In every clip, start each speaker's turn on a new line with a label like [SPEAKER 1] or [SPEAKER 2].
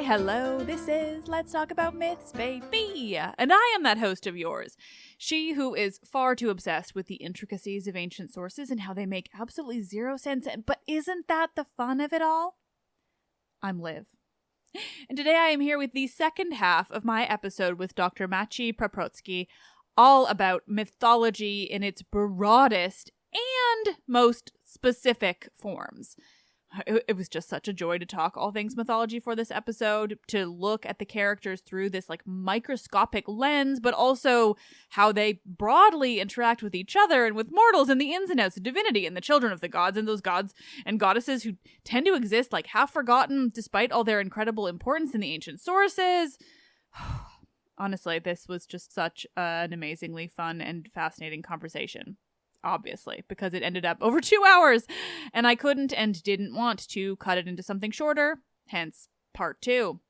[SPEAKER 1] hello, this is Let's Talk About Myths, baby! And I am that host of yours. She who is far too obsessed with the intricacies of ancient sources and how they make absolutely zero sense, but isn't that the fun of it all? I'm Liv. And today I am here with the second half of my episode with Dr. Maciej Paprocki, all about mythology in its broadest and most specific forms. It was just such a joy to talk all things mythology for this episode, to look at the characters through this microscopic lens, but also how they broadly interact with each other and with mortals and the ins and outs of divinity and the children of the gods and those gods and goddesses who tend to exist half forgotten despite all their incredible importance in the ancient sources. Honestly, this was just such an amazingly fun and fascinating conversation. Obviously, because it ended up over 2 hours, and I couldn't and didn't want to cut it into something shorter, hence part 2.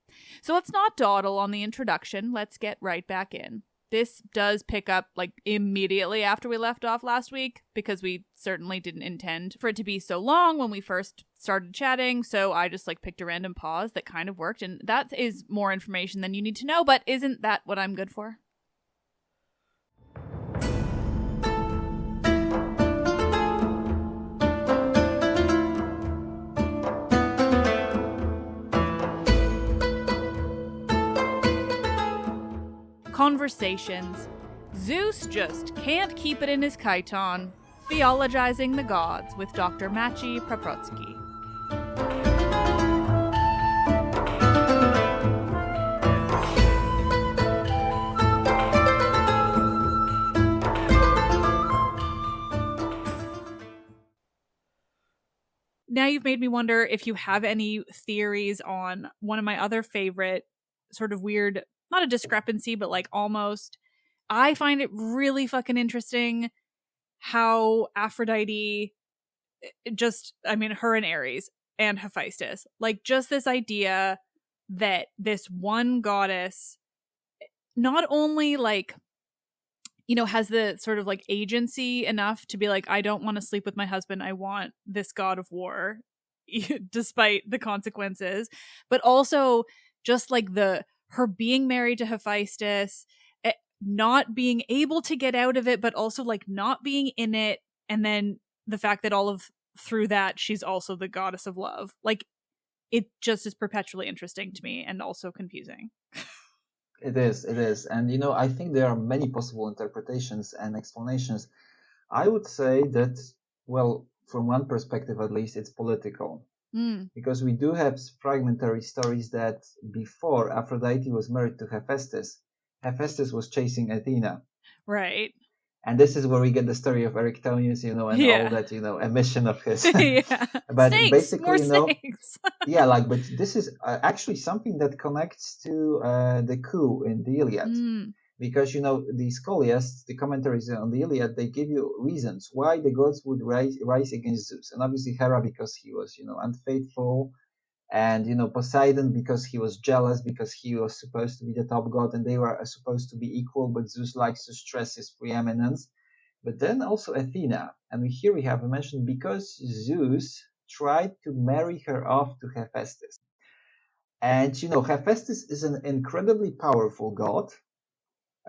[SPEAKER 1] So let's not dawdle on the introduction, let's get right back in. This does pick up immediately after we left off last week, because we certainly didn't intend for it to be so long when we first started chatting, so I just picked a random pause that kind of worked, and that is more information than you need to know, but isn't that what I'm good for? Conversations. Zeus just can't keep it in his chiton. Theologizing the gods with Dr. Maciej Paprocki. Now you've made me wonder if you have any theories on one of my other favorite sort of weird, not a discrepancy, but almost. I find it really fucking interesting how Aphrodite, her and Ares and Hephaestus, just this idea that this one goddess not only has the sort of agency enough to be I don't want to sleep with my husband, I want this god of war, despite the consequences, but also just her being married to Hephaestus, not being able to get out of it, but also not being in it, and then the fact that through that she's also the goddess of love. It just is perpetually interesting to me and also confusing.
[SPEAKER 2] It is. And I think there are many possible interpretations and explanations. I would say that, well, from one perspective at least, it's political. Because we do have fragmentary stories that before Aphrodite was married to Hephaestus, Hephaestus was chasing Athena.
[SPEAKER 1] Right.
[SPEAKER 2] And this is where we get the story of Erectonius, and all that, emission of his.
[SPEAKER 1] Yeah.
[SPEAKER 2] But
[SPEAKER 1] snakes,
[SPEAKER 2] basically,
[SPEAKER 1] more snakes.
[SPEAKER 2] but this is actually something that connects to the coup in the Iliad. Because, the scholiasts, the commentaries on the Iliad, they give you reasons why the gods would rise against Zeus. And obviously Hera, because he was, unfaithful. And, Poseidon, because he was jealous, because he was supposed to be the top god and they were supposed to be equal. But Zeus likes to stress his preeminence. But then also Athena. And here we have mentioned because Zeus tried to marry her off to Hephaestus. And, Hephaestus is an incredibly powerful god.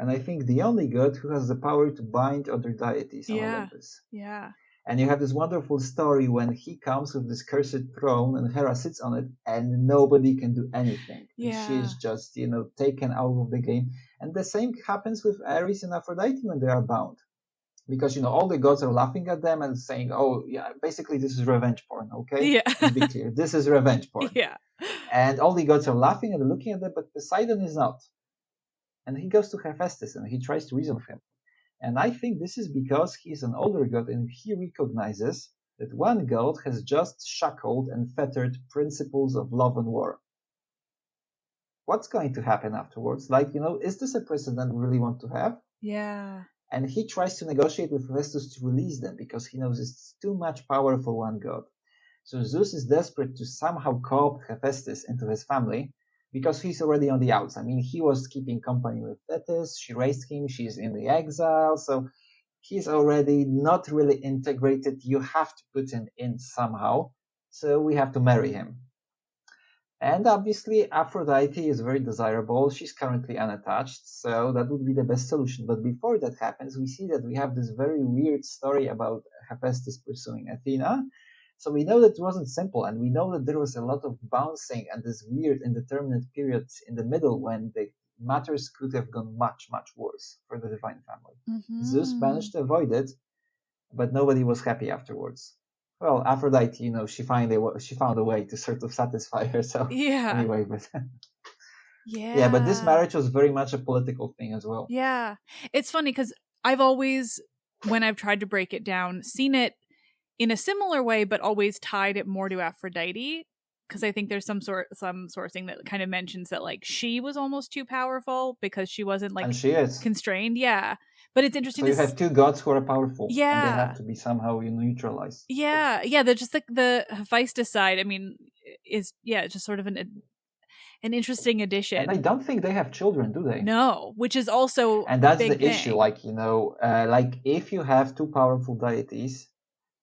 [SPEAKER 2] And I think the only god who has the power to bind other deities on Olympus.
[SPEAKER 1] Yeah.
[SPEAKER 2] And you have this wonderful story when he comes with this cursed throne and Hera sits on it and nobody can do anything.
[SPEAKER 1] Yeah.
[SPEAKER 2] She is just, taken out of the game. And the same happens with Ares and Aphrodite when they are bound. Because, all the gods are laughing at them and saying, oh, yeah, basically this is revenge porn, okay?
[SPEAKER 1] Yeah.
[SPEAKER 2] Let's be clear. This is revenge porn.
[SPEAKER 1] Yeah.
[SPEAKER 2] And all the gods are laughing and looking at them, but Poseidon is not. And he goes to Hephaestus and he tries to reason with him. And I think this is because he's an older god and he recognizes that one god has just shackled and fettered principles of love and war. What's going to happen afterwards? Is this a precedent we really want to have?
[SPEAKER 1] Yeah.
[SPEAKER 2] And he tries to negotiate with Hephaestus to release them because he knows it's too much power for one god. So Zeus is desperate to somehow co-opt Hephaestus into his family, because he's already on the outs. I mean, he was keeping company with Thetis, she raised him, she's in the exile, so he's already not really integrated. You have to put him in somehow, so we have to marry him. And obviously, Aphrodite is very desirable. She's currently unattached, so that would be the best solution. But before that happens, we see that we have this very weird story about Hephaestus pursuing Athena. So we know that it wasn't simple, and we know that there was a lot of bouncing and this weird indeterminate period in the middle when the matters could have gone much, much worse for the divine family.
[SPEAKER 1] Mm-hmm.
[SPEAKER 2] Zeus managed to avoid it, but nobody was happy afterwards. Well, Aphrodite, she found a way to sort of satisfy herself.
[SPEAKER 1] Yeah.
[SPEAKER 2] Anyway, but
[SPEAKER 1] yeah.
[SPEAKER 2] But this marriage was very much a political thing as well.
[SPEAKER 1] Yeah, it's funny because I've always, when I've tried to break it down, seen it in a similar way, but always tied it more to Aphrodite. Because I think there's some sourcing that kind of mentions that like she was almost too powerful because she wasn't like
[SPEAKER 2] and she is
[SPEAKER 1] constrained. Yeah, but it's interesting.
[SPEAKER 2] So you have two gods who are powerful.
[SPEAKER 1] Yeah,
[SPEAKER 2] and they have to be somehow neutralized.
[SPEAKER 1] Yeah, they're just like the Hephaestus side. I mean, is just sort of an interesting addition.
[SPEAKER 2] And I don't think they have children, do they?
[SPEAKER 1] No, which is also
[SPEAKER 2] and that's
[SPEAKER 1] the
[SPEAKER 2] issue. Like like if you have two powerful deities,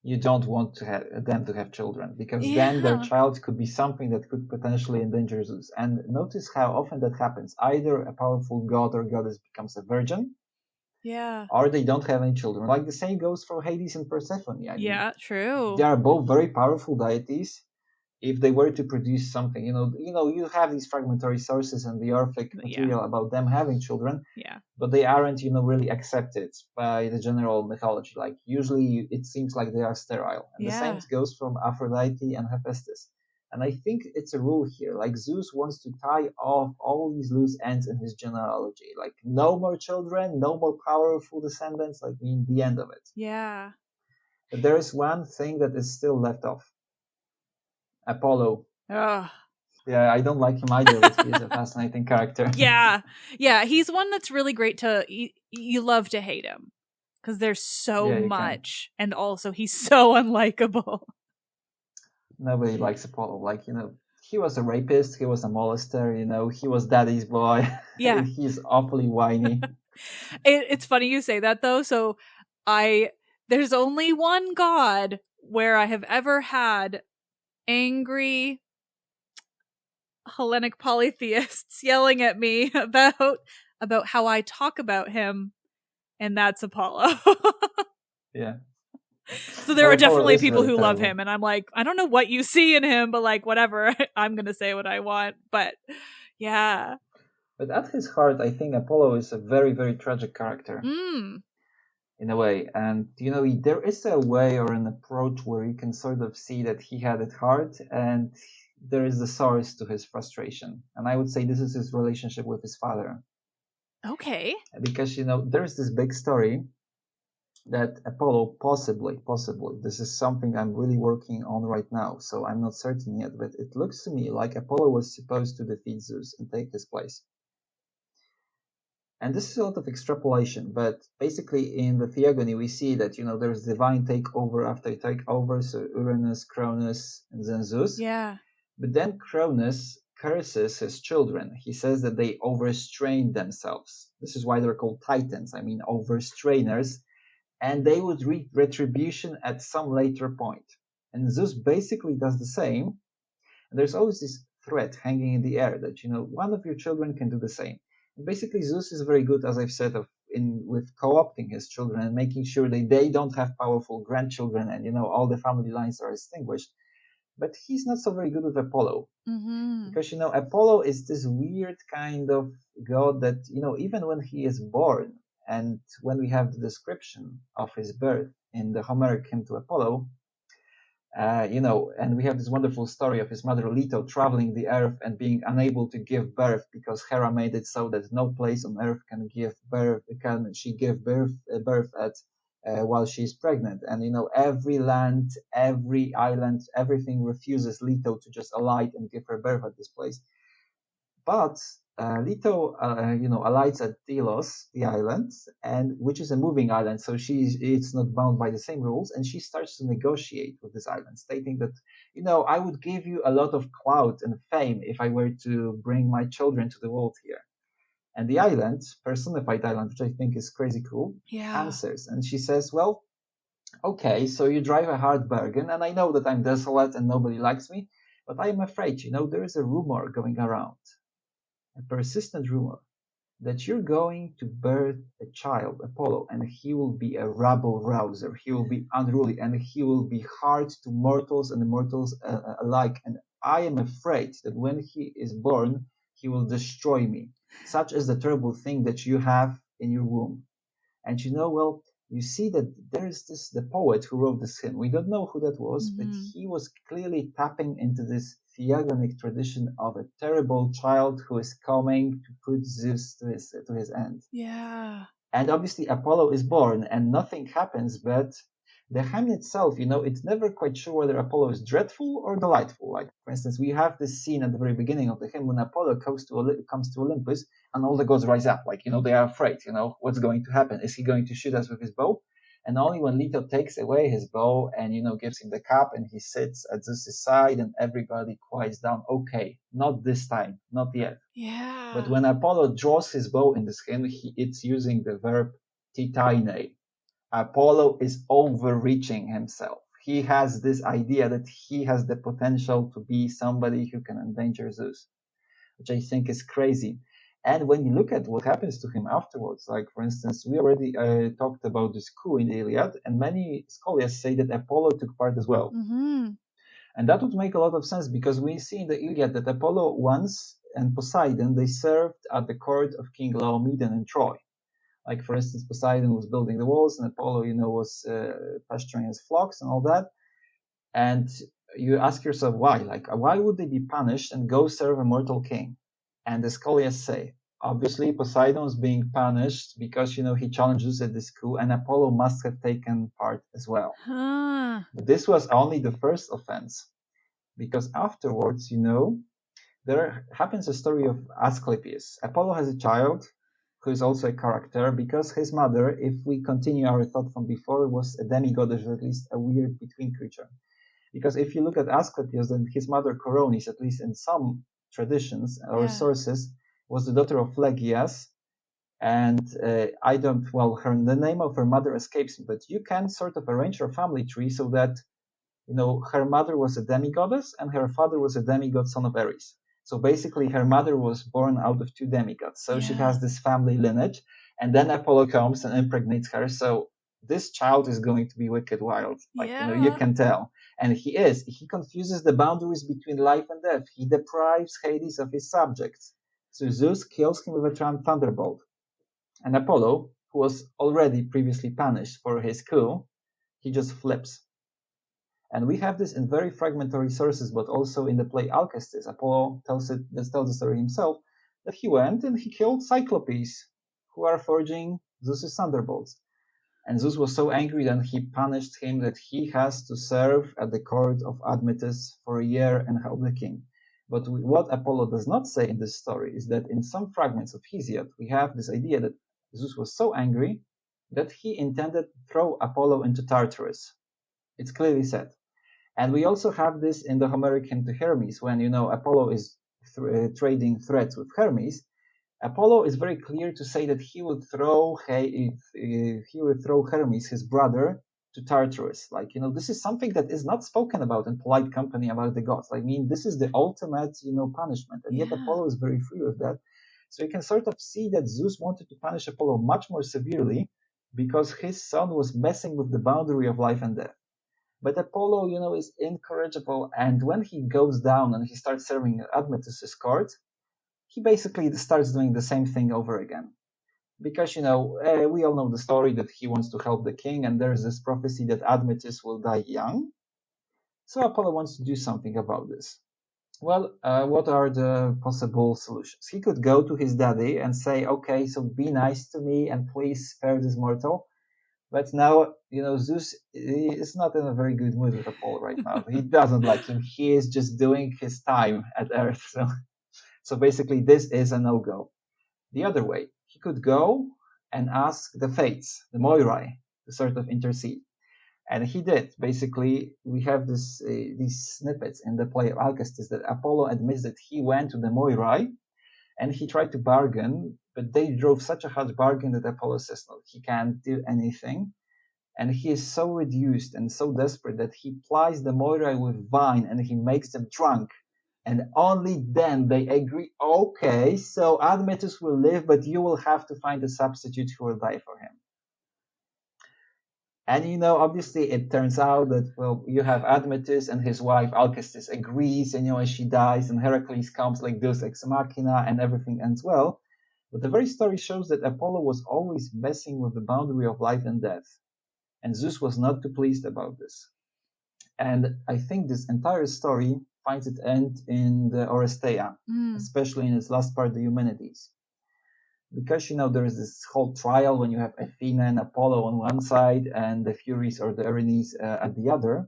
[SPEAKER 2] you don't want to have them to have children because then their child could be something that could potentially endanger Zeus. And notice how often that happens. Either a powerful god or goddess becomes a virgin, or they don't have any children. Like the same goes for Hades and Persephone. I mean,
[SPEAKER 1] true.
[SPEAKER 2] They are both very powerful deities. If they were to produce something, you have these fragmentary sources and the Orphic material about them having children, but they aren't, really accepted by the general mythology. Like usually it seems like they are sterile. And the same goes from Aphrodite and Hephaestus. And I think it's a rule here. Like Zeus wants to tie off all these loose ends in his genealogy. Like no more children, no more powerful descendants. Like the end of it.
[SPEAKER 1] Yeah.
[SPEAKER 2] But there is one thing that is still left off. Apollo.
[SPEAKER 1] Ugh.
[SPEAKER 2] Yeah, I don't like him either, but he is a fascinating character.
[SPEAKER 1] Yeah, he's one that's really great to, you love to hate him, because there's so much, and also he's so unlikable.
[SPEAKER 2] Nobody likes Apollo. Like, he was a rapist, he was a molester, he was daddy's boy.
[SPEAKER 1] Yeah.
[SPEAKER 2] He's awfully whiny.
[SPEAKER 1] It's funny you say that, though, so there's only one god where I have ever had angry Hellenic polytheists yelling at me about how I talk about him, and that's Apollo.
[SPEAKER 2] Yeah.
[SPEAKER 1] So there are definitely people who love him, and I'm like, I don't know what you see in him, but like, whatever, I'm gonna say what I want. But yeah.
[SPEAKER 2] But at his heart, I think Apollo is a very, very tragic character. In a way. And, there is a way or an approach where you can sort of see that he had it hard and there is the source to his frustration. And I would say this is his relationship with his father.
[SPEAKER 1] Okay.
[SPEAKER 2] Because, there's this big story that Apollo possibly, this is something I'm really working on right now, so I'm not certain yet, but it looks to me like Apollo was supposed to defeat Zeus and take his place. And this is a lot of extrapolation, but basically in the Theogony we see that, there's divine takeover after takeover, so Uranus, Cronus, and then Zeus.
[SPEAKER 1] Yeah.
[SPEAKER 2] But then Cronus curses his children. He says that they overstrained themselves. This is why they're called Titans, overstrainers, and they would reap retribution at some later point. And Zeus basically does the same. And there's always this threat hanging in the air that, one of your children can do the same. Basically, Zeus is very good, as I've said, with co-opting his children and making sure that they don't have powerful grandchildren and, all the family lines are extinguished. But he's not so very good with Apollo.
[SPEAKER 1] Mm-hmm.
[SPEAKER 2] Because, Apollo is this weird kind of god that, even when he is born and when we have the description of his birth in the Homeric hymn to Apollo, and we have this wonderful story of his mother Leto traveling the earth and being unable to give birth because Hera made it so that no place on earth can give birth at while she's pregnant. And every land, every island, everything refuses Leto to just alight and give her birth at this place. But Leto, alights at Delos, the island, and which is a moving island, so it's not bound by the same rules, and she starts to negotiate with this island, stating that, I would give you a lot of clout and fame if I were to bring my children to the world here. And the island, personified island, which I think is crazy cool, answers, and she says, well, okay, so you drive a hard bargain, and I know that I'm desolate and nobody likes me, But I am afraid, there is a rumor going around, a persistent rumor, that you're going to birth a child, Apollo, and he will be a rabble rouser. He will be unruly, and he will be hard to mortals and immortals alike. And I am afraid that when he is born, he will destroy me. Such is the terrible thing that you have in your womb. And well, you see that there is the poet who wrote this hymn. We don't know who that was, but he was clearly tapping into this theogonic tradition of a terrible child who is coming to put Zeus to his end.
[SPEAKER 1] Yeah.
[SPEAKER 2] And obviously Apollo is born and nothing happens, but the hymn itself, it's never quite sure whether Apollo is dreadful or delightful. Like, for instance, we have this scene at the very beginning of the hymn when Apollo comes to Olympus and all the gods rise up. Like, they are afraid, what's going to happen? Is he going to shoot us with his bow? And only when Leto takes away his bow and, gives him the cup and he sits at Zeus' side and everybody quiets down. Okay, not this time, not yet.
[SPEAKER 1] Yeah.
[SPEAKER 2] But when Apollo draws his bow in this hymn, it's using the verb titaine. Apollo is overreaching himself. He has this idea that he has the potential to be somebody who can endanger Zeus, which I think is crazy. And when you look at what happens to him afterwards, like, for instance, we already talked about this coup in the Iliad, and many scholars say that Apollo took part as well.
[SPEAKER 1] Mm-hmm.
[SPEAKER 2] And that would make a lot of sense because we see in the Iliad that Apollo once and Poseidon, they served at the court of King Laomedon in Troy. Like, for instance, Poseidon was building the walls and Apollo, was pasturing his flocks and all that. And you ask yourself why? Like, why would they be punished and go serve a mortal king? And the scholars say, obviously, Poseidon was being punished because, he challenges at this coup, and Apollo must have taken part as well. But this was only the first offense, because afterwards, there happens a story of Asclepius. Apollo has a child who is also a character because his mother, if we continue our thought from before, was a demigoddess, or at least a weird between creature. Because if you look at Asclepius, then his mother Coronis, at least in some traditions or sources, was the daughter of Phlegyas. And the name of her mother escapes me, but you can sort of arrange your family tree so that, her mother was a demigoddess and her father was a demigod, son of Ares. So basically her mother was born out of two demigods. So she has this family lineage, and then Apollo comes and impregnates her. So this child is going to be wicked wild. Like, you can tell. And he confuses the boundaries between life and death. He deprives Hades of his subjects. So Zeus kills him with a thunderbolt. And Apollo, who was already previously punished for his coup, he just flips. And we have this in very fragmentary sources, but also in the play Alcestis. Apollo tells the story himself that he went and he killed Cyclopes, who are forging Zeus' thunderbolts. And Zeus was so angry that he punished him that he has to serve at the court of Admetus for a year and help the king. But what Apollo does not say in this story is that in some fragments of Hesiod, we have this idea that Zeus was so angry that he intended to throw Apollo into Tartarus. It's clearly said. And we also have this in the Homeric hymn to Hermes, when, Apollo is trading threats with Hermes. Apollo is very clear to say that he would throw Hermes, his brother, to Tartarus. Like, this is something that is not spoken about in polite company about the gods. I mean, this is the ultimate, punishment. And yet Apollo is very free with that. So you can sort of see that Zeus wanted to punish Apollo much more severely because his son was messing with the boundary of life and death. But Apollo, is incorrigible. And when he goes down and he starts serving at Admetus' court, he basically starts doing the same thing over again. Because, we all know the story that he wants to help the king, and there's this prophecy that Admetus will die young. So Apollo wants to do something about this. Well, what are the possible solutions? He could go to his daddy and say, okay, so be nice to me and please spare this mortal. But now, Zeus is not in a very good mood with Apollo right now. He doesn't like him. He is just doing his time at Earth. So basically, this is a no-go. The other way, he could go and ask the Fates, the Moirai, to sort of intercede. And he did. Basically, we have these snippets in the play of Alcestis that Apollo admits that he went to the Moirai and he tried to bargain, but they drove such a hard bargain that Apollo says, no, he can't do anything. And he is so reduced and so desperate that he plies the Moirai with wine and he makes them drunk. And only then they agree, okay, so Admetus will live, but you will have to find a substitute who will die for him. And, obviously it turns out that, you have Admetus and his wife Alcestis agrees, and, she dies, and Heracles comes like Deus ex machina, and everything ends well. But the very story shows that Apollo was always messing with the boundary of life and death. And Zeus was not too pleased about this. And I think this entire story finds its end in the Oresteia, especially in its last part, the Eumenides. Because, there is this whole trial when you have Athena and Apollo on one side and the Furies or the Erinyes at the other.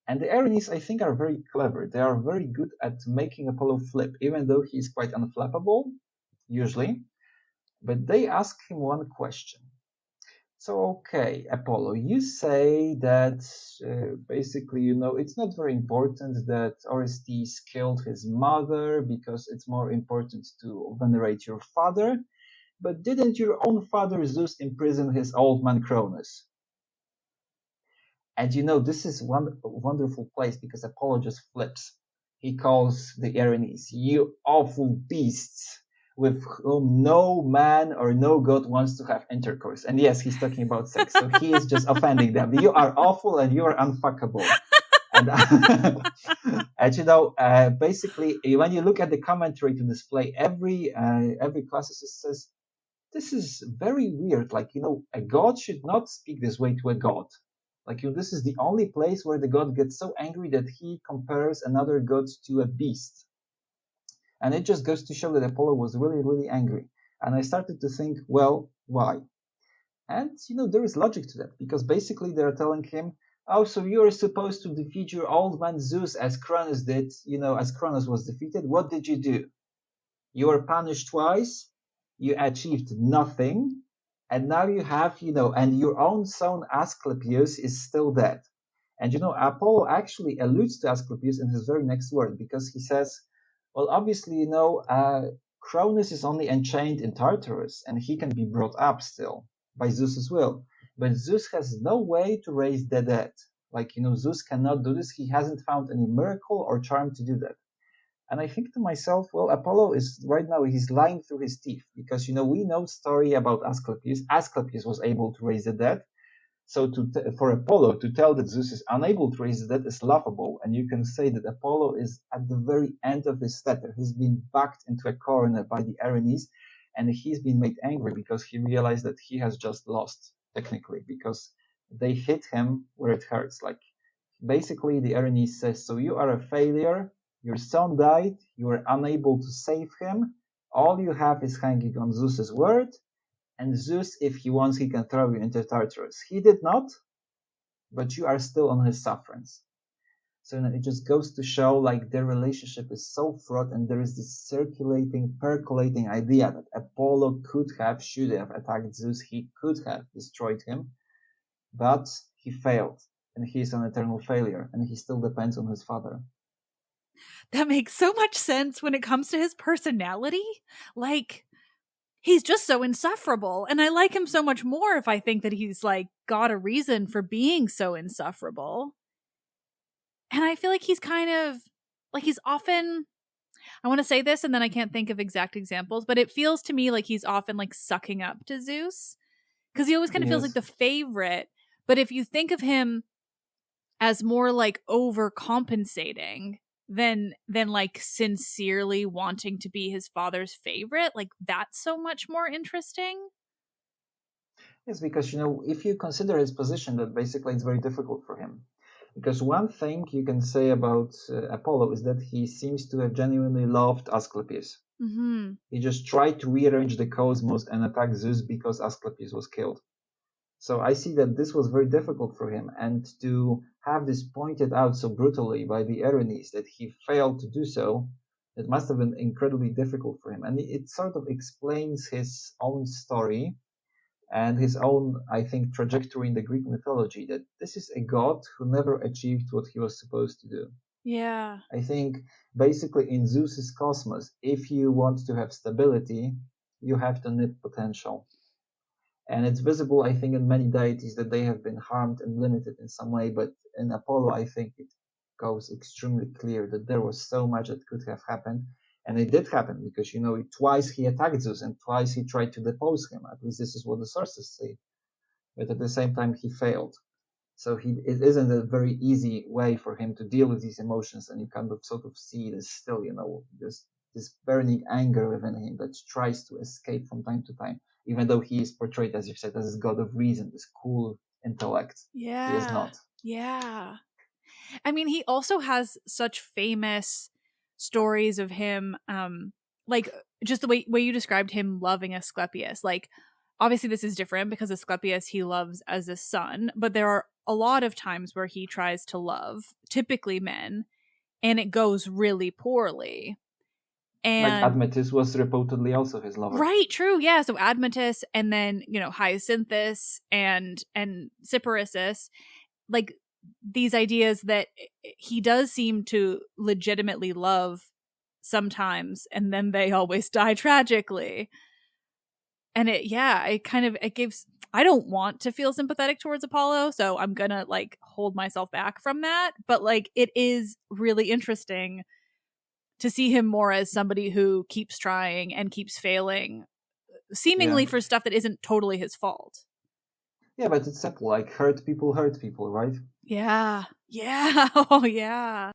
[SPEAKER 2] And the Erinyes, I think, are very clever. They are very good at making Apollo flip, even though he is quite unflappable, usually. But they ask him one question. So, okay, Apollo, you say that basically, it's not very important that Orestes killed his mother because it's more important to venerate your father. But didn't your own father Zeus imprison his old man Cronus? And this is one wonderful place because Apollo just flips. He calls the Erinyes, you awful beasts, with whom no man or no god wants to have intercourse. And yes, he's talking about sex. So he is just offending them. You are awful and you are unfuckable. And, basically, when you look at the commentary to display, every classicist says, this is very weird. Like, a god should not speak this way to a god. Like, this is the only place where the god gets so angry that he compares another god to a beast. And it just goes to show that Apollo was really, really angry. And I started to think, well, why? And, there is logic to that, because basically they're telling him, oh, so you're supposed to defeat your old man Zeus as Cronus did, as Cronus was defeated. What did you do? You were punished twice. You achieved nothing. And now you have, and your own son Asclepius is still dead. And, Apollo actually alludes to Asclepius in his very next word, because he says, well, obviously, Cronus is only enchained in Tartarus, and he can be brought up still by Zeus's will. But Zeus has no way to raise the dead. Like, Zeus cannot do this. He hasn't found any miracle or charm to do that. And I think to myself, well, Apollo is right now, he's lying through his teeth because, we know story about Asclepius. Asclepius was able to raise the dead. So for Apollo to tell that Zeus is unable to raise the dead is laughable. And you can say that Apollo is at the very end of his tether. He's been backed into a corner by the Erinyes, and he's been made angry because he realized that he has just lost, technically, because they hit him where it hurts. Like, basically, the Erinyes says, so you are a failure. Your son died, you were unable to save him, all you have is hanging on Zeus's word, and Zeus, if he wants, he can throw you into Tartarus. He did not, but you are still on his sufferance. So it just goes to show, like, their relationship is so fraught, and there is this percolating idea that Apollo should have attacked Zeus, he could have destroyed him, but he failed, and he is an eternal failure, and he still depends on his father.
[SPEAKER 1] That makes so much sense when it comes to his personality. Like, he's just so insufferable. And I like him so much more if I think that he's, like, got a reason for being so insufferable. And I feel like he's kind of, like, he's often, I want to say this and then I can't think of exact examples, but it feels to me like he's often, like, sucking up to Zeus. Because he always kind of feels like the favorite. But if you think of him as more, like, overcompensating than like sincerely wanting to be his father's favorite, like, that's so much more interesting.
[SPEAKER 2] Yes, because if you consider his position, that basically it's very difficult for him. Because one thing you can say about Apollo is that he seems to have genuinely loved Asclepius.
[SPEAKER 1] Mm-hmm.
[SPEAKER 2] He just tried to rearrange the cosmos and attack Zeus because Asclepius was killed. So I see that this was very difficult for him, and to have this pointed out so brutally by the Erinyes that he failed to do so, it must have been incredibly difficult for him. And it sort of explains his own story and his own, I think, trajectory in the Greek mythology, that this is a god who never achieved what he was supposed to do.
[SPEAKER 1] Yeah.
[SPEAKER 2] I think basically in Zeus's cosmos, if you want to have stability, you have to nip potential. And it's visible, I think, in many deities that they have been harmed and limited in some way. But in Apollo, I think it goes extremely clear that there was so much that could have happened. And it did happen because, twice he attacked Zeus and twice he tried to depose him. At least this is what the sources say. But at the same time, he failed. So it isn't a very easy way for him to deal with these emotions. And you kind of sort of see this still, this burning anger within him that tries to escape from time to time, even though he is portrayed, as you said, as this god of reason, this cool intellect.
[SPEAKER 1] Yeah.
[SPEAKER 2] He is not.
[SPEAKER 1] Yeah. I mean, he also has such famous stories of him, like just the way you described him loving Asclepius. Like, obviously this is different because Asclepius he loves as a son, but there are a lot of times where he tries to love, typically men, and it goes really poorly. And
[SPEAKER 2] like Admetus was reportedly also his lover.
[SPEAKER 1] Right, true, yeah. So Admetus and then, Hyacinthus and Cyparissus, like these ideas that he does seem to legitimately love sometimes, and then they always die tragically. And it gives, I don't want to feel sympathetic towards Apollo, so I'm gonna hold myself back from that. But it is really interesting to see him more as somebody who keeps trying and keeps failing, seemingly for stuff that isn't totally his fault.
[SPEAKER 2] Yeah, but it's simple, hurt people, right?
[SPEAKER 1] Yeah. Yeah. Oh, yeah.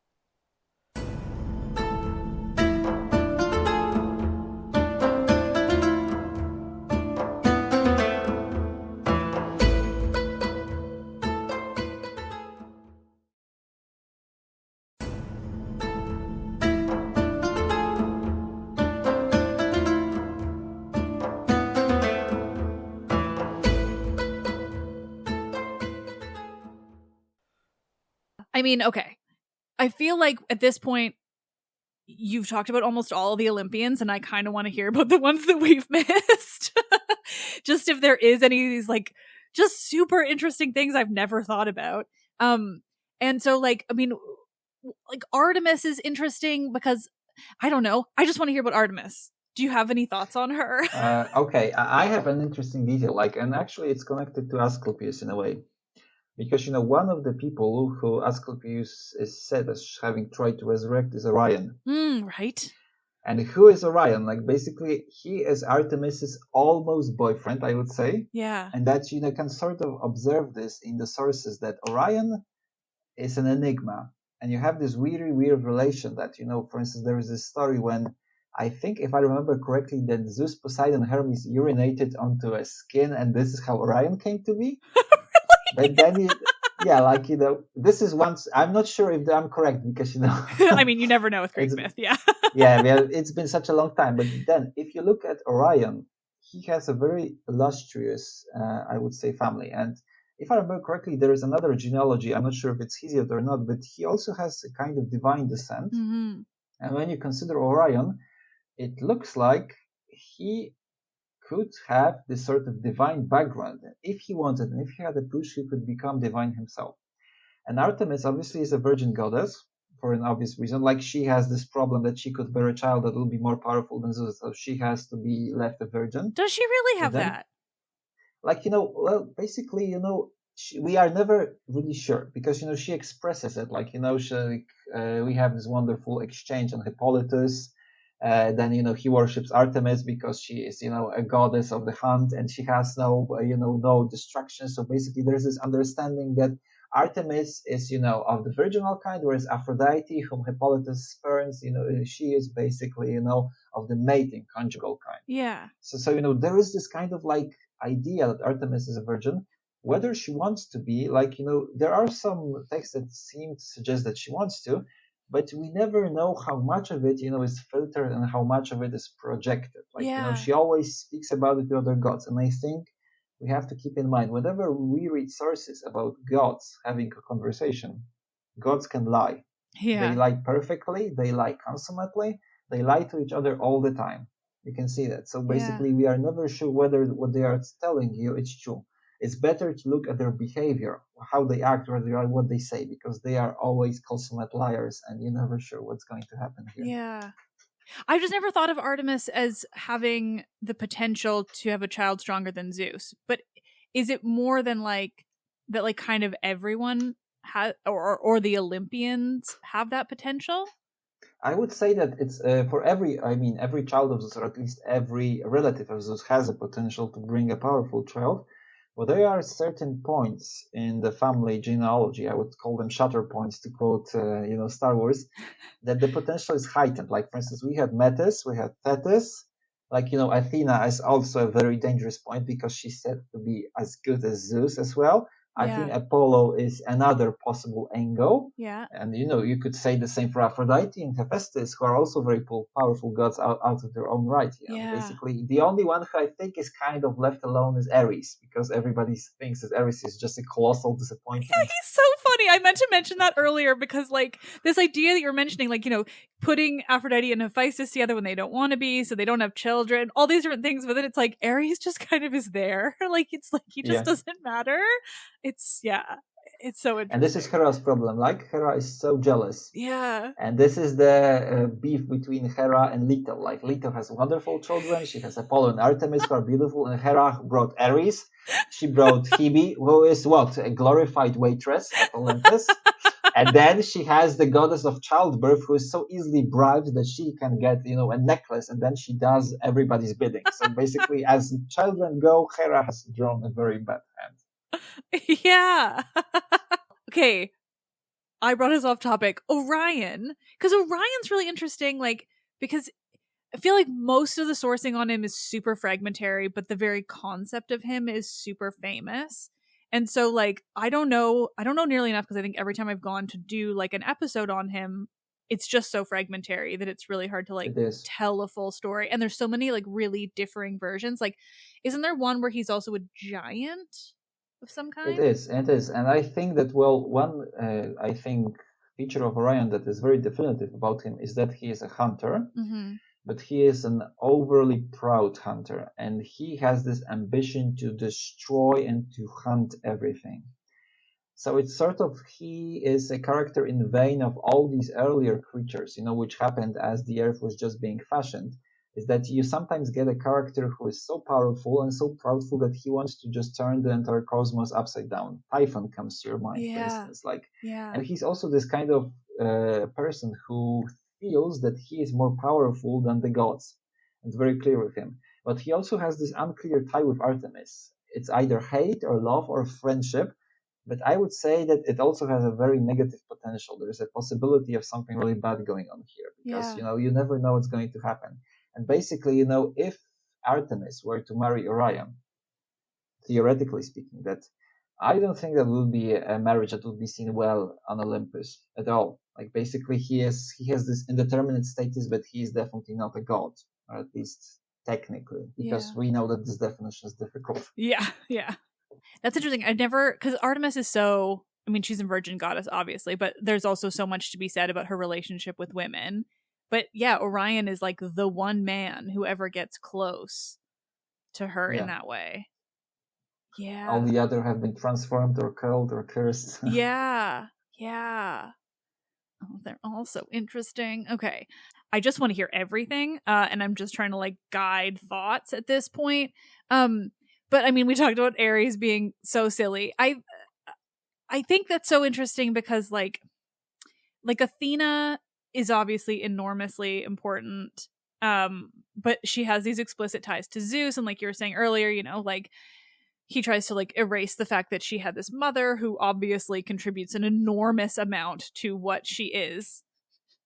[SPEAKER 1] I mean, okay. I feel like at this point, you've talked about almost all of the Olympians, and I kind of want to hear about the ones that we've missed. Just if there is any of these, just super interesting things I've never thought about. And so, Artemis is interesting because, I don't know, I just want to hear about Artemis. Do you have any thoughts on her?
[SPEAKER 2] Okay, I have an interesting detail, and actually it's connected to Asclepius in a way. Because, one of the people who Asclepius is said as having tried to resurrect is Orion.
[SPEAKER 1] Right.
[SPEAKER 2] And who is Orion? Basically, he is Artemis's almost boyfriend, I would say.
[SPEAKER 1] Yeah.
[SPEAKER 2] And that, can sort of observe this in the sources that Orion is an enigma. And you have this weird relation that, for instance, there is this story when, I think, if I remember correctly, that Zeus, Poseidon, and Hermes urinated onto a skin, and this is how Orion came to be. But then, this is once. I'm not sure if I'm correct because,
[SPEAKER 1] I mean, you never know with Greek myth, yeah.
[SPEAKER 2] Yeah, it's been such a long time. But then, if you look at Orion, he has a very illustrious, I would say, family. And if I remember correctly, there is another genealogy. I'm not sure if it's Hesiod or not, but he also has a kind of divine descent.
[SPEAKER 1] Mm-hmm.
[SPEAKER 2] And when you consider Orion, it looks like he could have this sort of divine background. If he wanted, and if he had a push, he could become divine himself. And Artemis obviously is a virgin goddess for an obvious reason. She has this problem that she could bear a child that will be more powerful than Zeus, so she has to be left a virgin.
[SPEAKER 1] Does she really have that?
[SPEAKER 2] Basically, we are never really sure because, she expresses it. We have this wonderful exchange on Hippolytus. Then, he worships Artemis because she is, a goddess of the hunt and she has no distractions. So basically there's this understanding that Artemis is, of the virginal kind, whereas Aphrodite, whom Hippolytus spurns, she is basically, of the mating conjugal kind.
[SPEAKER 1] Yeah.
[SPEAKER 2] So, there is this kind of idea that Artemis is a virgin. Whether she wants to be, there are some texts that seem to suggest that she wants to, but we never know how much of it, is filtered and how much of it is projected. She always speaks about it to other gods. And I think we have to keep in mind, whenever we read sources about gods having a conversation, gods can lie.
[SPEAKER 1] Yeah.
[SPEAKER 2] They lie perfectly. They lie consummately. They lie to each other all the time. You can see that. So basically, we are never sure whether what they are telling you is true. It's better to look at their behavior, how they act, or what they say, because they are always consummate liars, and you're never sure what's going to happen here.
[SPEAKER 1] Yeah. I've just never thought of Artemis as having the potential to have a child stronger than Zeus. But is it more than like that? Like kind of everyone has, or the Olympians have that potential?
[SPEAKER 2] I would say that it's for every child of Zeus, or at least every relative of Zeus, has a potential to bring a powerful child. But there are certain points in the family genealogy, I would call them shutter points, to quote, Star Wars, that the potential is heightened. Like, for instance, we had Metis, we had Thetis. Like, Athena is also a very dangerous point because she's said to be as good as Zeus as well. I think Apollo is another possible angle.
[SPEAKER 1] Yeah.
[SPEAKER 2] And, you could say the same for Aphrodite and Hephaestus, who are also very powerful gods out of their own right. Basically, the only one who I think is kind of left alone is Ares, because everybody thinks that Ares is just a colossal disappointment.
[SPEAKER 1] Yeah, he's so funny. I meant to mention that earlier because, like, this idea that you're mentioning, like, putting Aphrodite and Hephaestus together when they don't want to be, so they don't have children, all these different things, but then it's like Ares just kind of is there. Like, it's like he just doesn't matter. It's so interesting.
[SPEAKER 2] And this is Hera's problem. Like, Hera is so jealous.
[SPEAKER 1] Yeah.
[SPEAKER 2] And this is the beef between Hera and Leto. Like, Leto has wonderful children. She has Apollo and Artemis, who are beautiful. And Hera brought Ares. She brought Phoebe, who is what? A glorified waitress at Olympus. And then she has the goddess of childbirth, who is so easily bribed that she can get, a necklace, and then she does everybody's bidding. So basically, as children go, Hera has drawn a very bad hand.
[SPEAKER 1] Yeah. Okay. I brought us off topic. Orion. Because Orion's really interesting, like, because I feel like most of the sourcing on him is super fragmentary, but the very concept of him is super famous. And so, like, I don't know nearly enough, because I think every time I've gone to do like an episode on him, it's just so fragmentary that it's really hard to like tell a full story. And there's so many like really differing versions. Like, isn't there one where he's also a giant of some kind?
[SPEAKER 2] It is. And I think that, one feature of Orion that is very definitive about him is that he is a hunter.
[SPEAKER 1] Mm-hmm.
[SPEAKER 2] But he is an overly proud hunter, and he has this ambition to destroy and to hunt everything. So it's sort of, he is a character in the vein of all these earlier creatures, which happened as the earth was just being fashioned, is that you sometimes get a character who is so powerful and so proudful that he wants to just turn the entire cosmos upside down. Typhon comes to your mind, for instance. And he's also this kind of person who feels that he is more powerful than the gods. It's very clear with him. But he also has this unclear tie with Artemis. It's either hate or love or friendship. But I would say that it also has a very negative potential. There is a possibility of something really bad going on here. Because, you never know what's going to happen. And basically, if Artemis were to marry Orion, theoretically speaking, that I don't think that would be a marriage that would be seen well on Olympus at all. Like, basically, he has this indeterminate status, but he is definitely not a god, or at least technically, because we know that this definition is difficult.
[SPEAKER 1] Yeah. That's interesting. because Artemis is so, I mean, she's a virgin goddess, obviously, but there's also so much to be said about her relationship with women. But yeah, Orion is like the one man who ever gets close to her in that way. Yeah.
[SPEAKER 2] All the other have been transformed or killed or cursed.
[SPEAKER 1] Yeah. Oh, they're all so interesting. Okay. I just want to hear everything. And I'm just trying to like guide thoughts at this point. But I mean, we talked about Ares being so silly. I think that's so interesting because like Athena is obviously enormously important. But she has these explicit ties to Zeus. And like you were saying earlier, like he tries to like erase the fact that she had this mother who obviously contributes an enormous amount to what she is.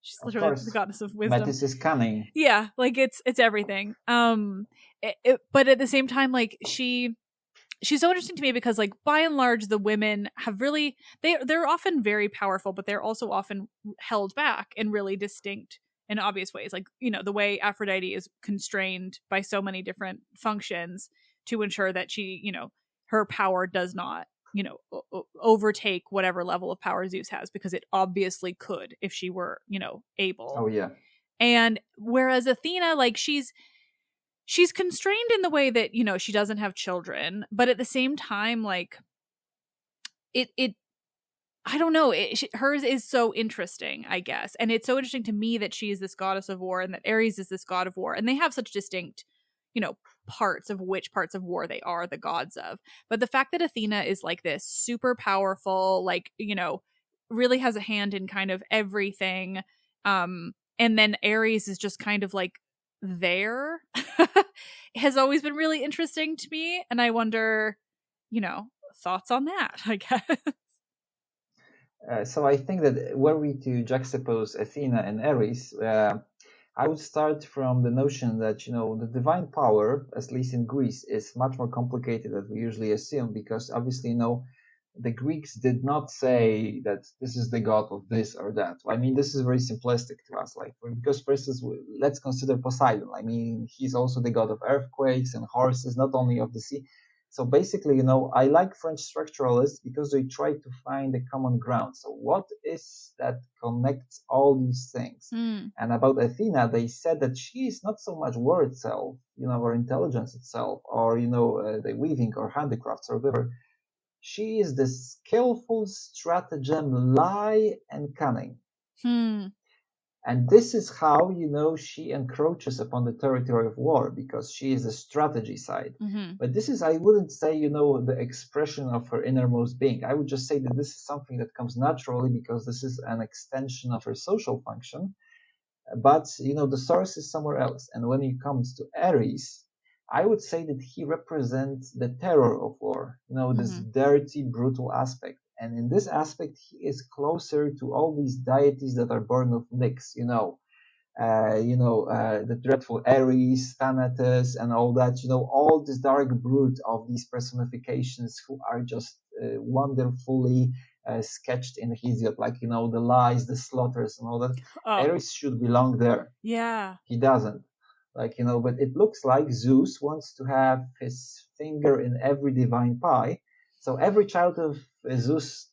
[SPEAKER 1] She's literally the goddess of wisdom.
[SPEAKER 2] Metis is cunning.
[SPEAKER 1] Yeah, like it's everything. But at the same time, like she's so interesting to me because like by and large the women have really they're often very powerful, but they're also often held back in really distinct and obvious ways. Like, the way Aphrodite is constrained by so many different functions to ensure that she, her power does not, overtake whatever level of power Zeus has, because it obviously could if she were, able.
[SPEAKER 2] Oh yeah.
[SPEAKER 1] And whereas Athena, like she's constrained in the way that, she doesn't have children, but at the same time, like it I don't know. Hers is so interesting, I guess. And it's so interesting to me that she is this goddess of war and that Ares is this god of war. And they have such distinct, parts of which parts of war they are the gods of. But the fact that Athena is like this super powerful, like, really has a hand in kind of everything. And then Ares is just kind of like there has always been really interesting to me. And I wonder, thoughts on that, I guess.
[SPEAKER 2] So I think that were we to juxtapose Athena and Ares, I would start from the notion that, the divine power, at least in Greece, is much more complicated than we usually assume, because obviously, the Greeks did not say that this is the god of this or that. I mean, this is very simplistic to us. Because for instance, let's consider Poseidon. I mean, he's also the god of earthquakes and horses, not only of the sea. So basically, I like French structuralists because they try to find a common ground. So what is that connects all these things? And about Athena, they said that she is not so much war itself, or intelligence itself, or, the weaving or handicrafts or whatever. She is the skillful stratagem, lie, and cunning. And this is how, she encroaches upon the territory of war, because she is the strategy side. But this is, I wouldn't say, the expression of her innermost being. I would just say that this is something that comes naturally because this is an extension of her social function. But, the source is somewhere else. And when it comes to Ares, I would say that he represents the terror of war, this dirty, brutal aspect. And in this aspect, he is closer to all these deities that are born of Nyx, the dreadful Ares, Thanatos, and all that, all this dark brood of these personifications who are just wonderfully sketched in Hesiod, like, the lies, the slaughters, and all that. Ares should belong there.
[SPEAKER 1] Yeah.
[SPEAKER 2] He doesn't. But it looks like Zeus wants to have his finger in every divine pie. So every child of Zeus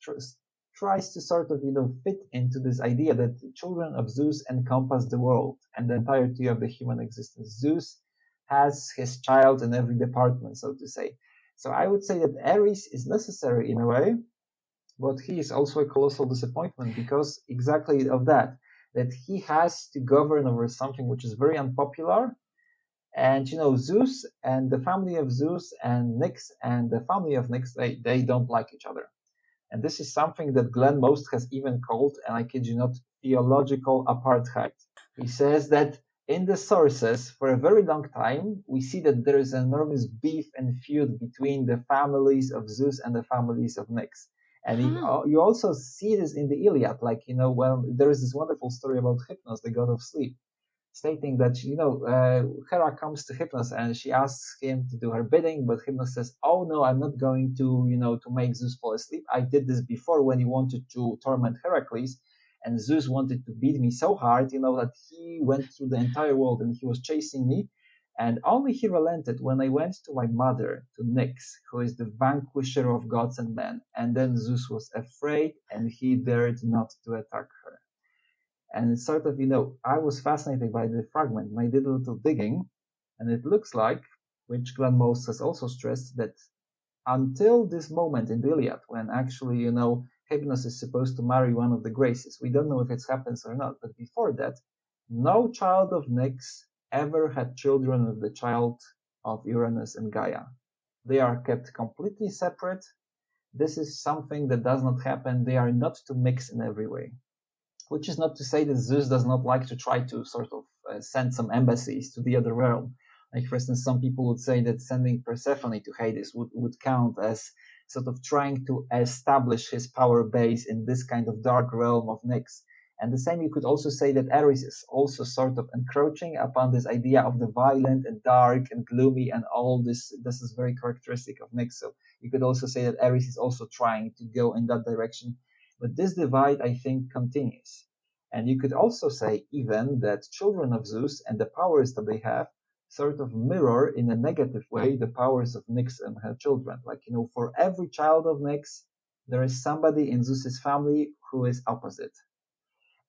[SPEAKER 2] tries to sort of, fit into this idea that the children of Zeus encompass the world and the entirety of the human existence. Zeus has his child in every department, so to say. So I would say that Ares is necessary in a way, but he is also a colossal disappointment because exactly of that he has to govern over something which is very unpopular. And, Zeus and the family of Zeus and Nyx and the family of Nyx, they don't like each other. And this is something that Glenn Most has even called, and I kid you not, theological apartheid. He says that in the sources, for a very long time, we see that there is enormous beef and feud between the families of Zeus and the families of Nyx. And you also see this in the Iliad, there is this wonderful story about Hypnos, the god of sleep, stating that, Hera comes to Hypnos and she asks him to do her bidding, but Hypnos says, oh no, I'm not going to, to make Zeus fall asleep. I did this before when he wanted to torment Heracles, and Zeus wanted to beat me so hard, that he went through the entire world and he was chasing me. And only he relented when I went to my mother, to Nyx, who is the vanquisher of gods and men. And then Zeus was afraid and he dared not to attack her. And sort of, I was fascinated by the fragment. I did a little digging, and it looks like, which Glenn Most has also stressed, that until this moment in the Iliad, when actually, Hypnos is supposed to marry one of the Graces, we don't know if it happens or not, but before that, no child of Nyx ever had children with the child of Uranus and Gaia. They are kept completely separate. This is something that does not happen. They are not to mix in every way. Which is not to say that Zeus does not like to try to sort of send some embassies to the other realm. Like, for instance, some people would say that sending Persephone to Hades would count as sort of trying to establish his power base in this kind of dark realm of Nyx. And the same, you could also say that Ares is also sort of encroaching upon this idea of the violent and dark and gloomy and all this. This is very characteristic of Nyx. So you could also say that Ares is also trying to go in that direction. But this divide, I think, continues. And you could also say even that children of Zeus and the powers that they have sort of mirror in a negative way the powers of Nyx and her children. Like, for every child of Nyx, there is somebody in Zeus's family who is opposite.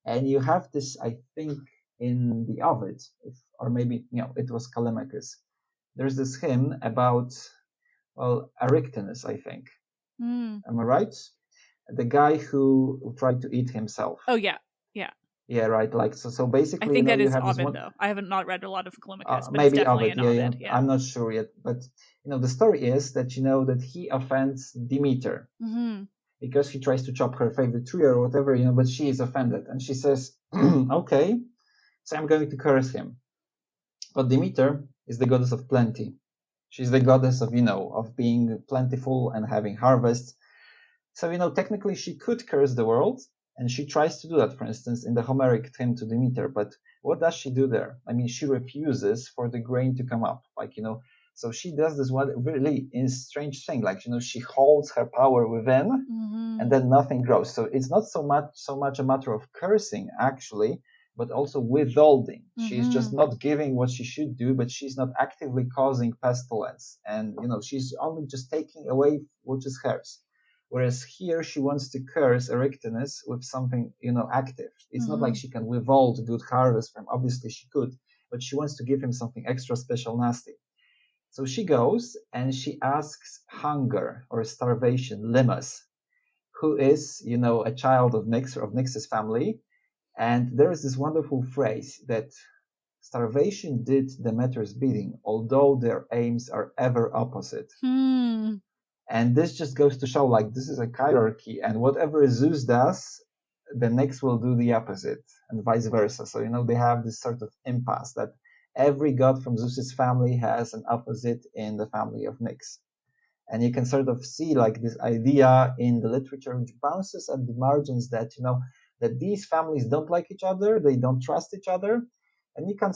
[SPEAKER 2] And you have this, I think, in the Ovid, or maybe, it was Callimachus. There's this hymn about, Arictinus, I think. Am I right? the guy who tried to eat himself.
[SPEAKER 1] Oh, yeah.
[SPEAKER 2] Yeah, right. Like so basically,
[SPEAKER 1] I think that
[SPEAKER 2] you
[SPEAKER 1] is
[SPEAKER 2] have
[SPEAKER 1] Ovid,
[SPEAKER 2] this one,
[SPEAKER 1] though. I haven't not read a lot of Callimachus, but
[SPEAKER 2] maybe
[SPEAKER 1] it's definitely
[SPEAKER 2] Ovid.
[SPEAKER 1] an Ovid. Yeah.
[SPEAKER 2] I'm not sure yet, but the story is that that he offends Demeter
[SPEAKER 1] Mm-hmm.
[SPEAKER 2] because he tries to chop her favorite tree or whatever, but she is offended and she says, "Okay, so I'm going to curse him." But Demeter is the goddess of plenty. She's the goddess of of being plentiful and having harvests. So, technically she could curse the world, and she tries to do that, for instance, in the Homeric hymn to Demeter. But what does she do there? I mean, she refuses for the grain to come up. Like, so she does this one really strange thing. Like, she holds her power within, and then nothing grows. So it's not so much a matter of cursing, actually, but also withholding. She's just not giving what she should do, but she's not actively causing pestilence. And, she's only just taking away what is hers. Whereas here she wants to curse Eryctenus with something, active. It's not like she can withhold good harvest from, obviously she could, but she wants to give him something extra special nasty. So she goes and she asks hunger or starvation, Limas, who is, a child of Nyx's family. And there is this wonderful phrase that starvation did Demeter's bidding, although their aims are ever opposite. And this just goes to show, like, this is a hierarchy, and whatever Zeus does, the Nyx will do the opposite, and vice versa. So, they have this sort of impasse that every god from Zeus's family has an opposite in the family of Nyx. And you can sort of see, like, this idea in the literature, which bounces at the margins that, that these families don't like each other, they don't trust each other. And you can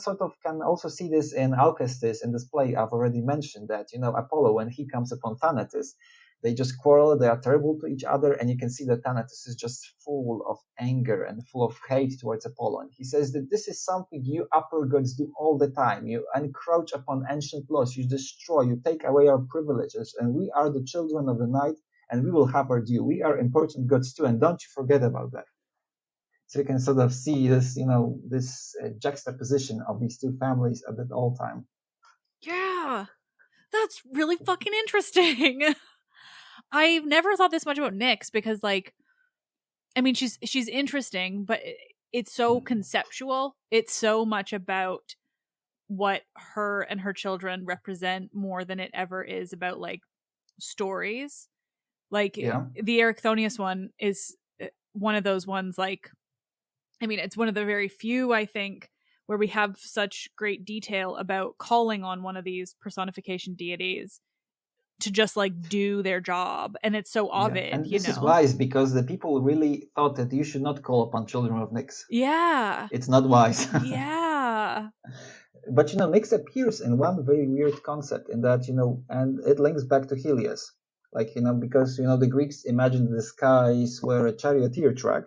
[SPEAKER 2] also see this in Alcestis, in this play I've already mentioned, that, Apollo, when he comes upon Thanatos, they just quarrel, they are terrible to each other, and you can see that Thanatos is just full of anger and full of hate towards Apollo. And he says that this is something you upper gods do all the time. You encroach upon ancient laws, you destroy, you take away our privileges, and we are the children of the night, and we will have our due. We are important gods too, and don't you forget about that. So you can sort of see this, this juxtaposition of these two families at all time.
[SPEAKER 1] Yeah, that's really fucking interesting. I've never thought this much about Nyx because, like, I mean, she's interesting, but it's so conceptual. It's so much about what her and her children represent more than it ever is about, like, stories. Like, the Erichthonius one is one of those ones, like, I mean, it's one of the very few, I think, where we have such great detail about calling on one of these personification deities to just, like, do their job. And it's so Ovid,
[SPEAKER 2] And this is wise, because the people really thought that you should not call upon children of Nyx.
[SPEAKER 1] Yeah.
[SPEAKER 2] It's not wise.
[SPEAKER 1] Yeah.
[SPEAKER 2] But, Nyx appears in one very weird concept in that, and it links back to Helios. Like, because, the Greeks imagined the skies were a charioteer track.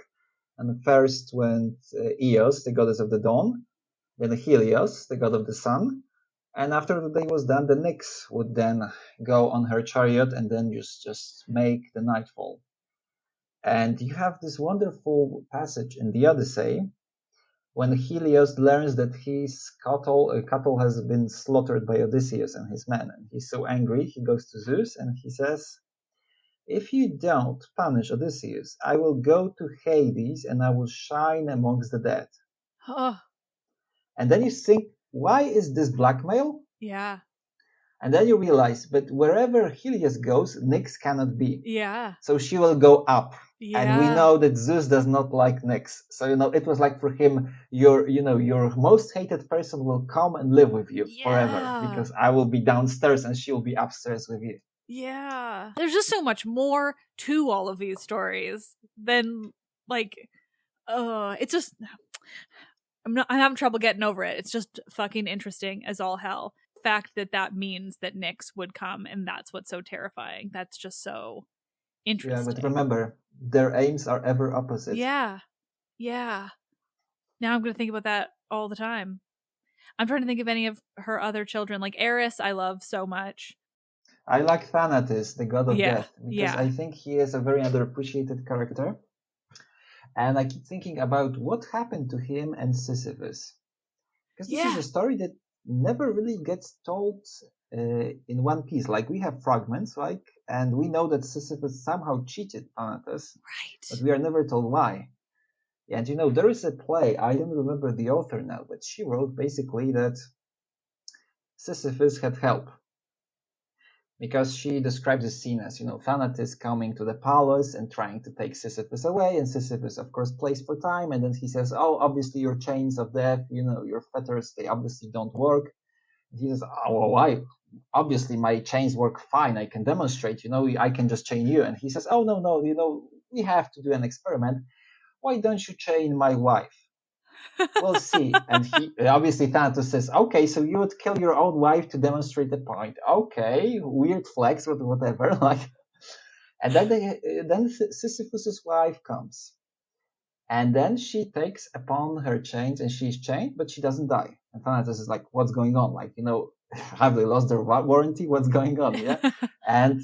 [SPEAKER 2] And first went Eos, the goddess of the dawn, then Helios, the god of the sun. And after the day was done, the Nyx would then go on her chariot and then just make the nightfall. And you have this wonderful passage in the Odyssey when Helios learns that his cattle has been slaughtered by Odysseus and his men. And he's so angry, he goes to Zeus and he says, "If you don't punish Odysseus, I will go to Hades and I will shine amongst the dead." And then you think, why is this blackmail?
[SPEAKER 1] Yeah.
[SPEAKER 2] And then you realize, but wherever Helios goes, Nyx cannot be.
[SPEAKER 1] Yeah.
[SPEAKER 2] So she will go up.
[SPEAKER 1] Yeah.
[SPEAKER 2] And we know that Zeus does not like Nyx. So, it was like for him, your most hated person will come and live with you forever, because I will be downstairs and she will be upstairs with you.
[SPEAKER 1] Yeah. There's just so much more to all of these stories than, like, it's just, I'm having trouble getting over it. It's just fucking interesting as all hell. Fact that means that Nyx would come, and that's what's so terrifying. That's just so interesting.
[SPEAKER 2] Yeah, but remember, their aims are ever opposite.
[SPEAKER 1] Yeah. Yeah. Now I'm going to think about that all the time. I'm trying to think of any of her other children. Like Eris, I love so much.
[SPEAKER 2] I like Thanatos, the god of death, because I think he is a very underappreciated character. And I keep thinking about what happened to him and Sisyphus. Because this is a story that never really gets told in one piece. Like we have fragments, like, and we know that Sisyphus somehow cheated Thanatos, but we are never told why. And there is a play, I don't remember the author now, but she wrote basically that Sisyphus had help. Because she describes the scene as, Thanatos coming to the palace and trying to take Sisyphus away, and Sisyphus, of course, plays for time, and then he says, oh, obviously your chains of death, your fetters, they obviously don't work. And he says, oh, well, why? Obviously my chains work fine, I can demonstrate, I can just chain you. And he says, oh, no, we have to do an experiment. Why don't you chain my wife? We'll see. And he obviously Thanatos says, okay, so you would kill your own wife to demonstrate the point. Okay, weird flex, but whatever. And then Sisyphus's wife comes, and then she takes upon her chains, and she's chained, but she doesn't die. And Thanatos is like, what's going on? Have they lost their warranty? What's going on? Yeah. And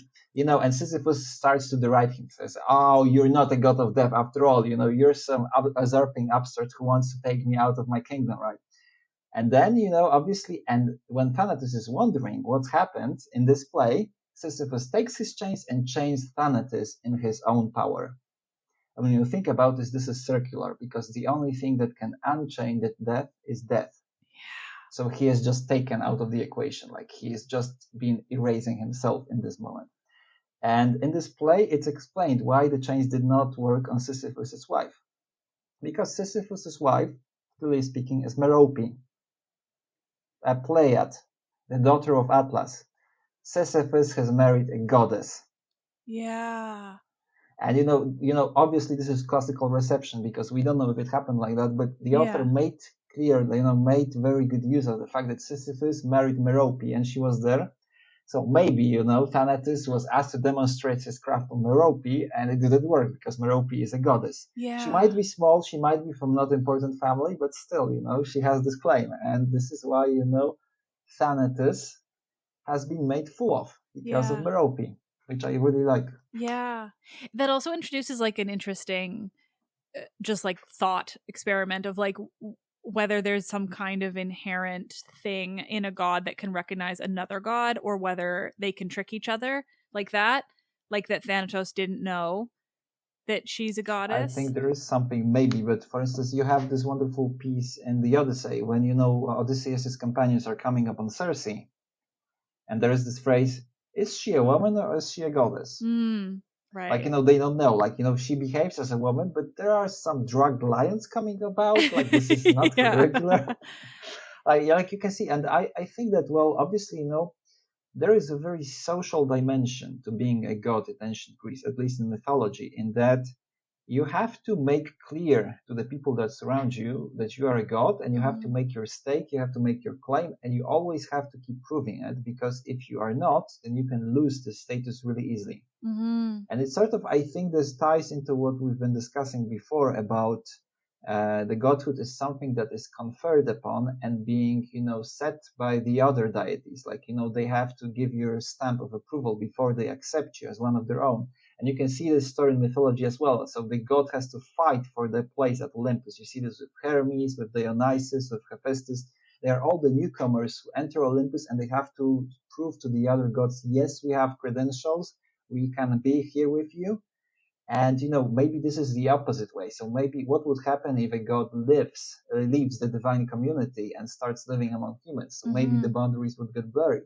[SPEAKER 2] Sisyphus starts to deride him, says, oh, you're not a god of death after all. You're some usurping upstart who wants to take me out of my kingdom, right? And then, obviously, and when Thanatos is wondering what's happened in this play, Sisyphus takes his chains and chains Thanatos in his own power. And when you think about this is circular, because the only thing that can unchain that death is death. So he is just taken out of the equation, like he is just been erasing himself in this moment. And in this play, it's explained why the chains did not work on Sisyphus's wife. Because Sisyphus's wife, really speaking, is Merope, a Pleiad, the daughter of Atlas. Sisyphus has married a goddess.
[SPEAKER 1] Yeah.
[SPEAKER 2] And obviously this is classical reception, because we don't know if it happened like that, but the author made clear, made very good use of the fact that Sisyphus married Merope, and she was there. So maybe, Thanatos was asked to demonstrate his craft on Merope, and it didn't work because Merope is a goddess.
[SPEAKER 1] Yeah.
[SPEAKER 2] She might be small, she might be from not important family, but still, she has this claim. And this is why, Thanatos has been made fool of because of Merope, which I really like.
[SPEAKER 1] Yeah. That also introduces an interesting, just thought experiment of whether there's some kind of inherent thing in a god that can recognize another god, or whether they can trick each other like that Thanatos didn't know that she's a goddess.
[SPEAKER 2] I think there is something maybe, but for instance, you have this wonderful piece in the Odyssey when Odysseus' companions are coming upon Circe, and there is this phrase, is she a woman or is she a goddess?
[SPEAKER 1] Right.
[SPEAKER 2] They don't know. She behaves as a woman, but there are some drugged lions coming about. This is not regular. You can see. And I think that, well, obviously, there is a very social dimension to being a god in ancient Greece, at least in mythology, in that you have to make clear to the people that surround you that you are a god, and you have to make your stake, you have to make your claim, and you always have to keep proving it, because if you are not, then you can lose the status really easily. And it's sort of, I think this ties into what we've been discussing before about the godhood is something that is conferred upon and being, set by the other deities. They have to give you a stamp of approval before they accept you as one of their own. And you can see this story in mythology as well. So the god has to fight for the place at Olympus. You see this with Hermes, with Dionysus, with Hephaestus. They are all the newcomers who enter Olympus, and they have to prove to the other gods, yes, we have credentials, we can be here with you. And, maybe this is the opposite way. So maybe what would happen if a god leaves the divine community and starts living among humans? So maybe the boundaries would get blurred.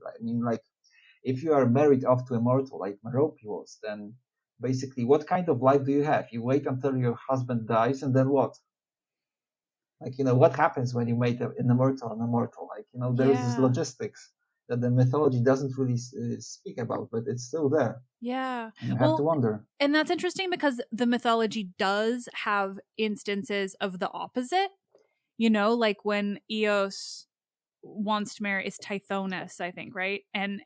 [SPEAKER 2] If you are married off to a mortal like Merope was, then basically, what kind of life do you have? You wait until your husband dies, and then what? What happens when you make an immortal an immortal? There is this logistics that the mythology doesn't really speak about, but it's still there.
[SPEAKER 1] Yeah.
[SPEAKER 2] And you have to wonder.
[SPEAKER 1] And that's interesting because the mythology does have instances of the opposite. When Eos wants to marry, is Tithonus, I think, right? And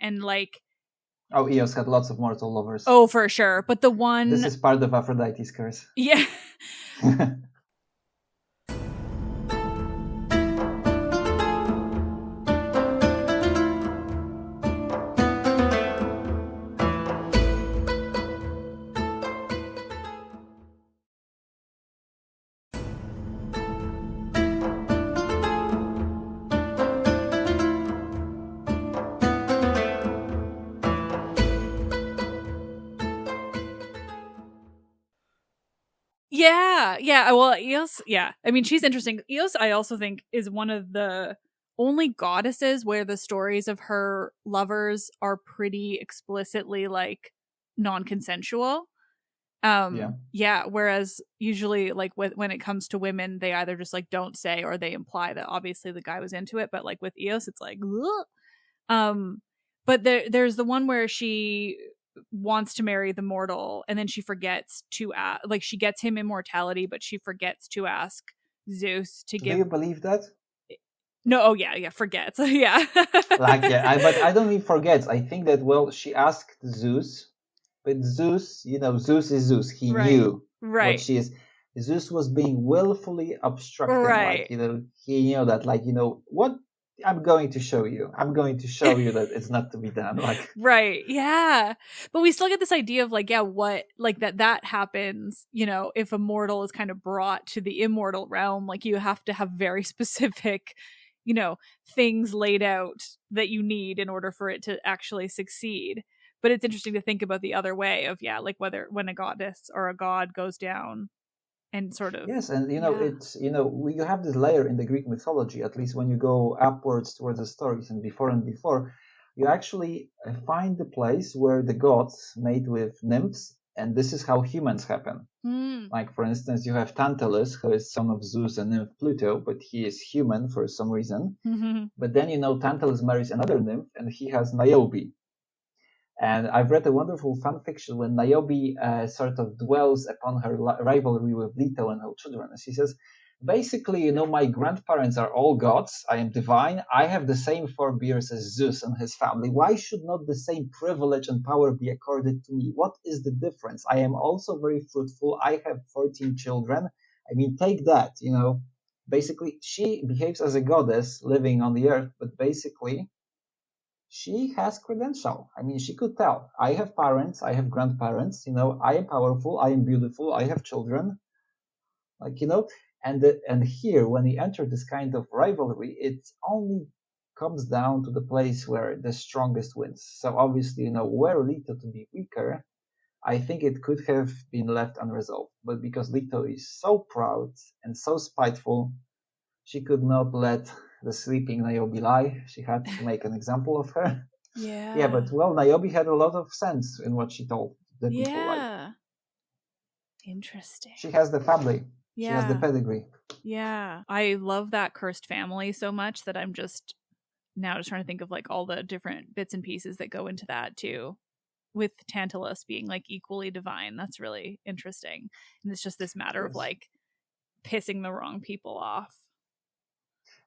[SPEAKER 2] Oh, Eos had lots of mortal lovers.
[SPEAKER 1] Oh, for sure. But the one...
[SPEAKER 2] This is part of Aphrodite's curse.
[SPEAKER 1] Yeah. Yeah. Well, Eos, yeah. I mean, she's interesting. Eos, I also think, is one of the only goddesses where the stories of her lovers are pretty explicitly like non-consensual. Yeah. Whereas usually, like when it comes to women, they either just like don't say or they imply that obviously the guy was into it. But like with Eos, it's like, ugh. But there's the one where she wants to marry the mortal and then she forgets to like she gets him immortality but she forgets to ask Zeus to give.
[SPEAKER 2] Do you believe that?
[SPEAKER 1] No, oh yeah, forgets. Yeah.
[SPEAKER 2] Like, yeah, but I don't mean forgets. I think that, well, she asked Zeus, but Zeus, Zeus is Zeus. He knew what she is. Zeus was being willfully obstructing. Like, he knew that, like, what? I'm going to show you. I'm going to show you that it's not to be done. Like,
[SPEAKER 1] right. Yeah. But we still get this idea of like, yeah, what, like that happens, if a mortal is kind of brought to the immortal realm, like you have to have very specific, things laid out that you need in order for it to actually succeed. But it's interesting to think about the other way of, like when a goddess or a god goes down and sort of.
[SPEAKER 2] Yes, and it's we have this layer in the Greek mythology, at least when you go upwards towards the stories and before, you actually find the place where the gods mate with nymphs, and this is how humans happen. Like, for instance, you have Tantalus, who is son of Zeus and nymph Pluto, but he is human for some reason. But then Tantalus marries another nymph, and he has Niobe. And I've read a wonderful fan fiction when Niobe sort of dwells upon her rivalry with Leto and her children. And she says, basically, my grandparents are all gods. I am divine. I have the same forebears as Zeus and his family. Why should not the same privilege and power be accorded to me? What is the difference? I am also very fruitful. I have 14 children. I mean, take that, Basically, she behaves as a goddess living on the earth, but basically, she has credential. I mean, she could tell, I have parents, I have grandparents, I am powerful, I am beautiful, I have children. Like, and here, when you enter this kind of rivalry, it only comes down to the place where the strongest wins. So obviously, were Leto to be weaker, I think it could have been left unresolved. But because Leto is so proud and so spiteful, she could not let the sleeping Niobe lie. She had to make an example of her. Yeah, but Niobe had a lot of sense in what she told the people. Like,
[SPEAKER 1] interesting.
[SPEAKER 2] She has the family. Yeah. She has the pedigree.
[SPEAKER 1] Yeah. I love that cursed family so much that I'm just now just trying to think of like all the different bits and pieces that go into that too. With Tantalus being like equally divine. That's really interesting. And it's just this matter of like pissing the wrong people off.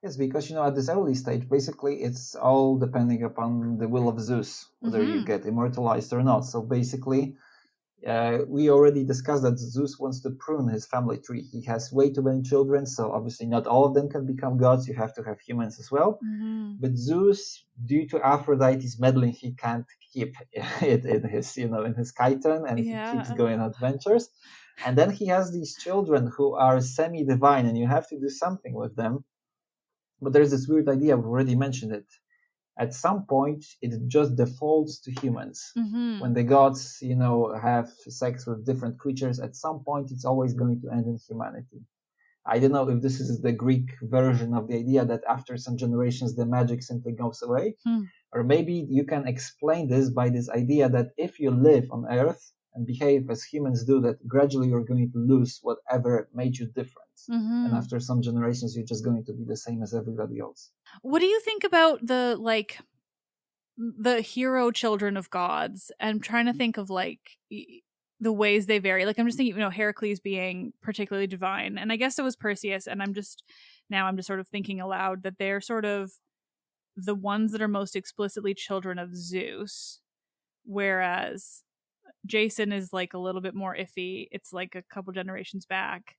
[SPEAKER 2] Yes, because at this early stage, basically it's all depending upon the will of Zeus, whether you get immortalized or not. So basically, we already discussed that Zeus wants to prune his family tree. He has way too many children, so obviously not all of them can become gods. You have to have humans as well. But Zeus, due to Aphrodite's meddling, he can't keep it in his, in his chiton, and he keeps going on adventures. And then he has these children who are semi-divine, and you have to do something with them. But there's this weird idea, we've already mentioned it. At some point, it just defaults to humans. When the gods, have sex with different creatures, at some point, it's always going to end in humanity. I don't know if this is the Greek version of the idea that after some generations, the magic simply goes away. Or maybe you can explain this by this idea that if you live on Earth and behave as humans do, that gradually you're going to lose whatever made you different. And after some generations, you're just going to be the same as everybody else.
[SPEAKER 1] What do you think about the hero children of gods? I'm trying to think of like the ways they vary. Like I'm just thinking, Heracles being particularly divine, and I guess it was Perseus. And I'm just sort of thinking aloud that they're sort of the ones that are most explicitly children of Zeus, whereas Jason is like a little bit more iffy. It's like a couple generations back.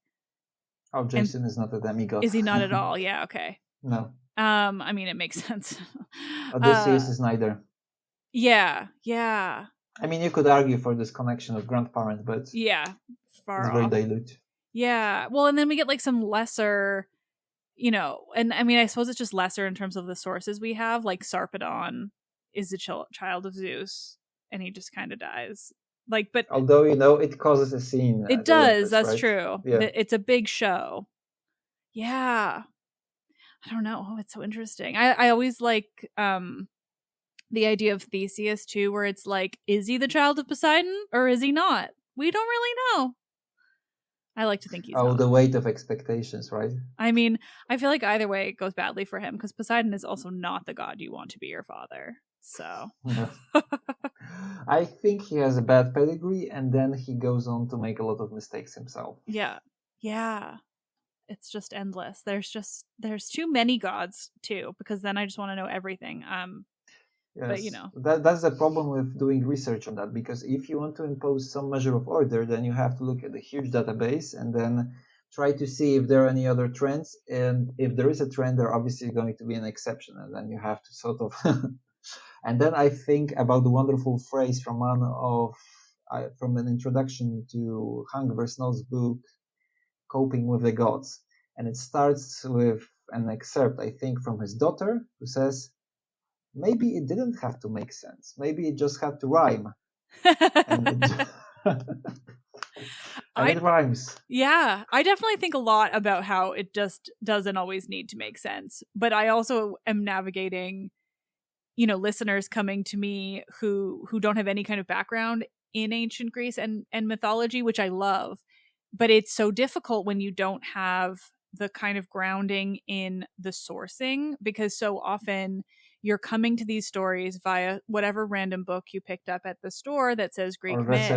[SPEAKER 2] Oh, Jason is not a demigod.
[SPEAKER 1] Is he not at all? Yeah, okay.
[SPEAKER 2] No.
[SPEAKER 1] I mean, it makes sense.
[SPEAKER 2] Odysseus is neither.
[SPEAKER 1] Yeah.
[SPEAKER 2] I mean, you could argue for this connection of grandparent, but
[SPEAKER 1] far
[SPEAKER 2] it's very dilute.
[SPEAKER 1] Yeah. Well, and then we get like some lesser, and I mean, I suppose it's just lesser in terms of the sources we have. Like Sarpedon is the child of Zeus, and he just kind of dies Like, but
[SPEAKER 2] although it causes a scene.
[SPEAKER 1] it
[SPEAKER 2] At
[SPEAKER 1] does.
[SPEAKER 2] Olympus,
[SPEAKER 1] That's
[SPEAKER 2] right?
[SPEAKER 1] true.
[SPEAKER 2] Yeah.
[SPEAKER 1] It's a big show. Yeah. I don't know. Oh, it's so interesting. I always like the idea of Theseus too, where it's like, is he the child of Poseidon or is he not? We don't really know. I like to think he's not.
[SPEAKER 2] The weight of expectations, right?
[SPEAKER 1] I mean, I feel like either way it goes badly for him because Poseidon is also not the god you want to be your father. So
[SPEAKER 2] I think he has a bad pedigree, and then he goes on to make a lot of mistakes himself.
[SPEAKER 1] yeah. It's just endless. There's too many gods too, because then I just want to know everything.
[SPEAKER 2] Yes,
[SPEAKER 1] But
[SPEAKER 2] that's the problem with doing research on that, because if you want to impose some measure of order, then you have to look at a huge database and then try to see if there are any other trends. And if there is a trend, there are obviously going to be an exception, and then you have to sort of. And then I think about the wonderful phrase from from an introduction to Hank Versnell's book, Coping with the Gods, and it starts with an excerpt, I think, from his daughter, who says, maybe it didn't have to make sense. Maybe it just had to rhyme. And it rhymes.
[SPEAKER 1] Yeah, I definitely think a lot about how it just doesn't always need to make sense. But I also am navigating, listeners coming to me who don't have any kind of background in ancient Greece and mythology, which I love. But it's so difficult when you don't have the kind of grounding in the sourcing, because so often you're coming to these stories via whatever random book you picked up at the store that says Greek myths.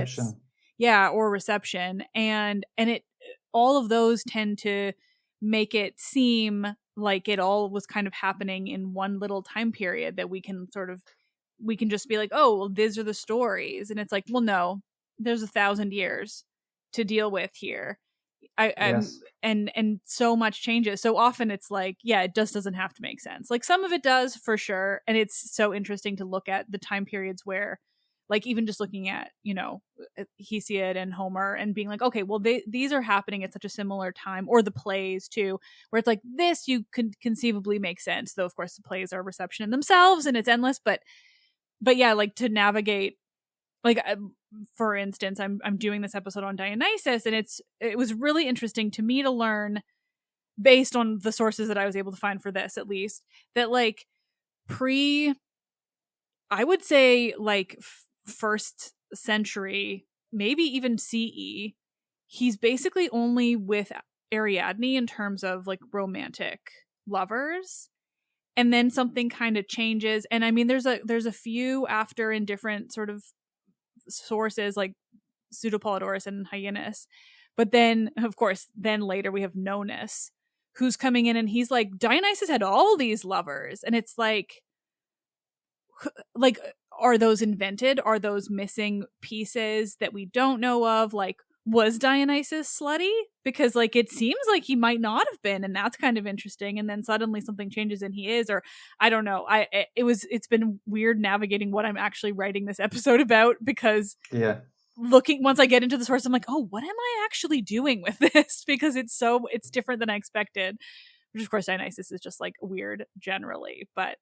[SPEAKER 1] Or reception. And it, all of those tend to make it seem like it all was kind of happening in one little time period that we can just be like, oh, well, these are the stories. And it's like, well, no, there's 1,000 years to deal with here.
[SPEAKER 2] Yes.
[SPEAKER 1] And so much changes. So often it's like, yeah, it just doesn't have to make sense. Like some of it does for sure. And it's so interesting to look at the time periods where, like, even just looking at, Hesiod and Homer and being like, okay, well, these are happening at such a similar time, or the plays too, where it's like this, you could conceivably make sense. Though, of course, the plays are reception in themselves and it's endless. But yeah, like to navigate, like, for instance, I'm doing this episode on Dionysus, and it was really interesting to me to learn, based on the sources that I was able to find for this, at least, that like I would say like first century, maybe even CE, he's basically only with Ariadne in terms of like romantic lovers. And then something kind of changes. And I mean, there's a few after in different sort of sources, like Pseudopolydoros and Hyenis. But then, of course, later we have Nonus, who's coming in, and he's like, Dionysus had all these lovers. And it's like, are those invented? Are those missing pieces that we don't know of? Like, was Dionysus slutty? Because like it seems like he might not have been, and that's kind of interesting. And then suddenly something changes and he is, or I don't know. It's been weird navigating what I'm actually writing this episode about, because once I get into the source, I'm like, oh, what am I actually doing with this? Because it's different than I expected. Which of course Dionysus is just like weird generally, but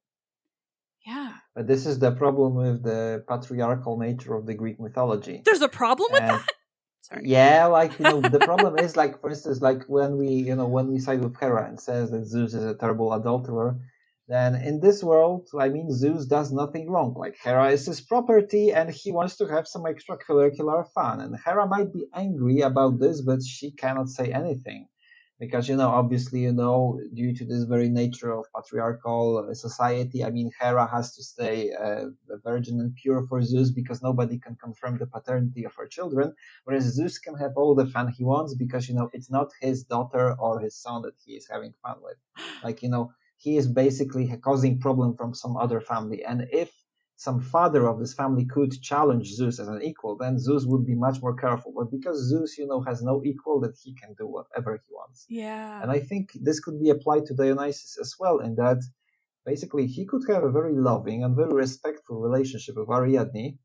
[SPEAKER 1] yeah.
[SPEAKER 2] But this is the problem with the patriarchal nature of the Greek mythology.
[SPEAKER 1] There's a problem with that? Sorry.
[SPEAKER 2] Yeah, like, the problem is, like, for instance, like when we side with Hera and says that Zeus is a terrible adulterer, then in this world, I mean, Zeus does nothing wrong. Like, Hera is his property and he wants to have some extracurricular fun. And Hera might be angry about this, but she cannot say anything. Because, obviously, due to this very nature of patriarchal society, I mean, Hera has to stay a virgin and pure for Zeus, because nobody can confirm the paternity of her children, whereas Zeus can have all the fun he wants, because, it's not his daughter or his son that he is having fun with. Like, he is basically causing problem from some other family. And if some father of this family could challenge Zeus as an equal, then Zeus would be much more careful. But because Zeus, has no equal, that he can do whatever he wants.
[SPEAKER 1] Yeah.
[SPEAKER 2] And I think this could be applied to Dionysus as well, in that basically he could have a very loving and very respectful relationship with Ariadne.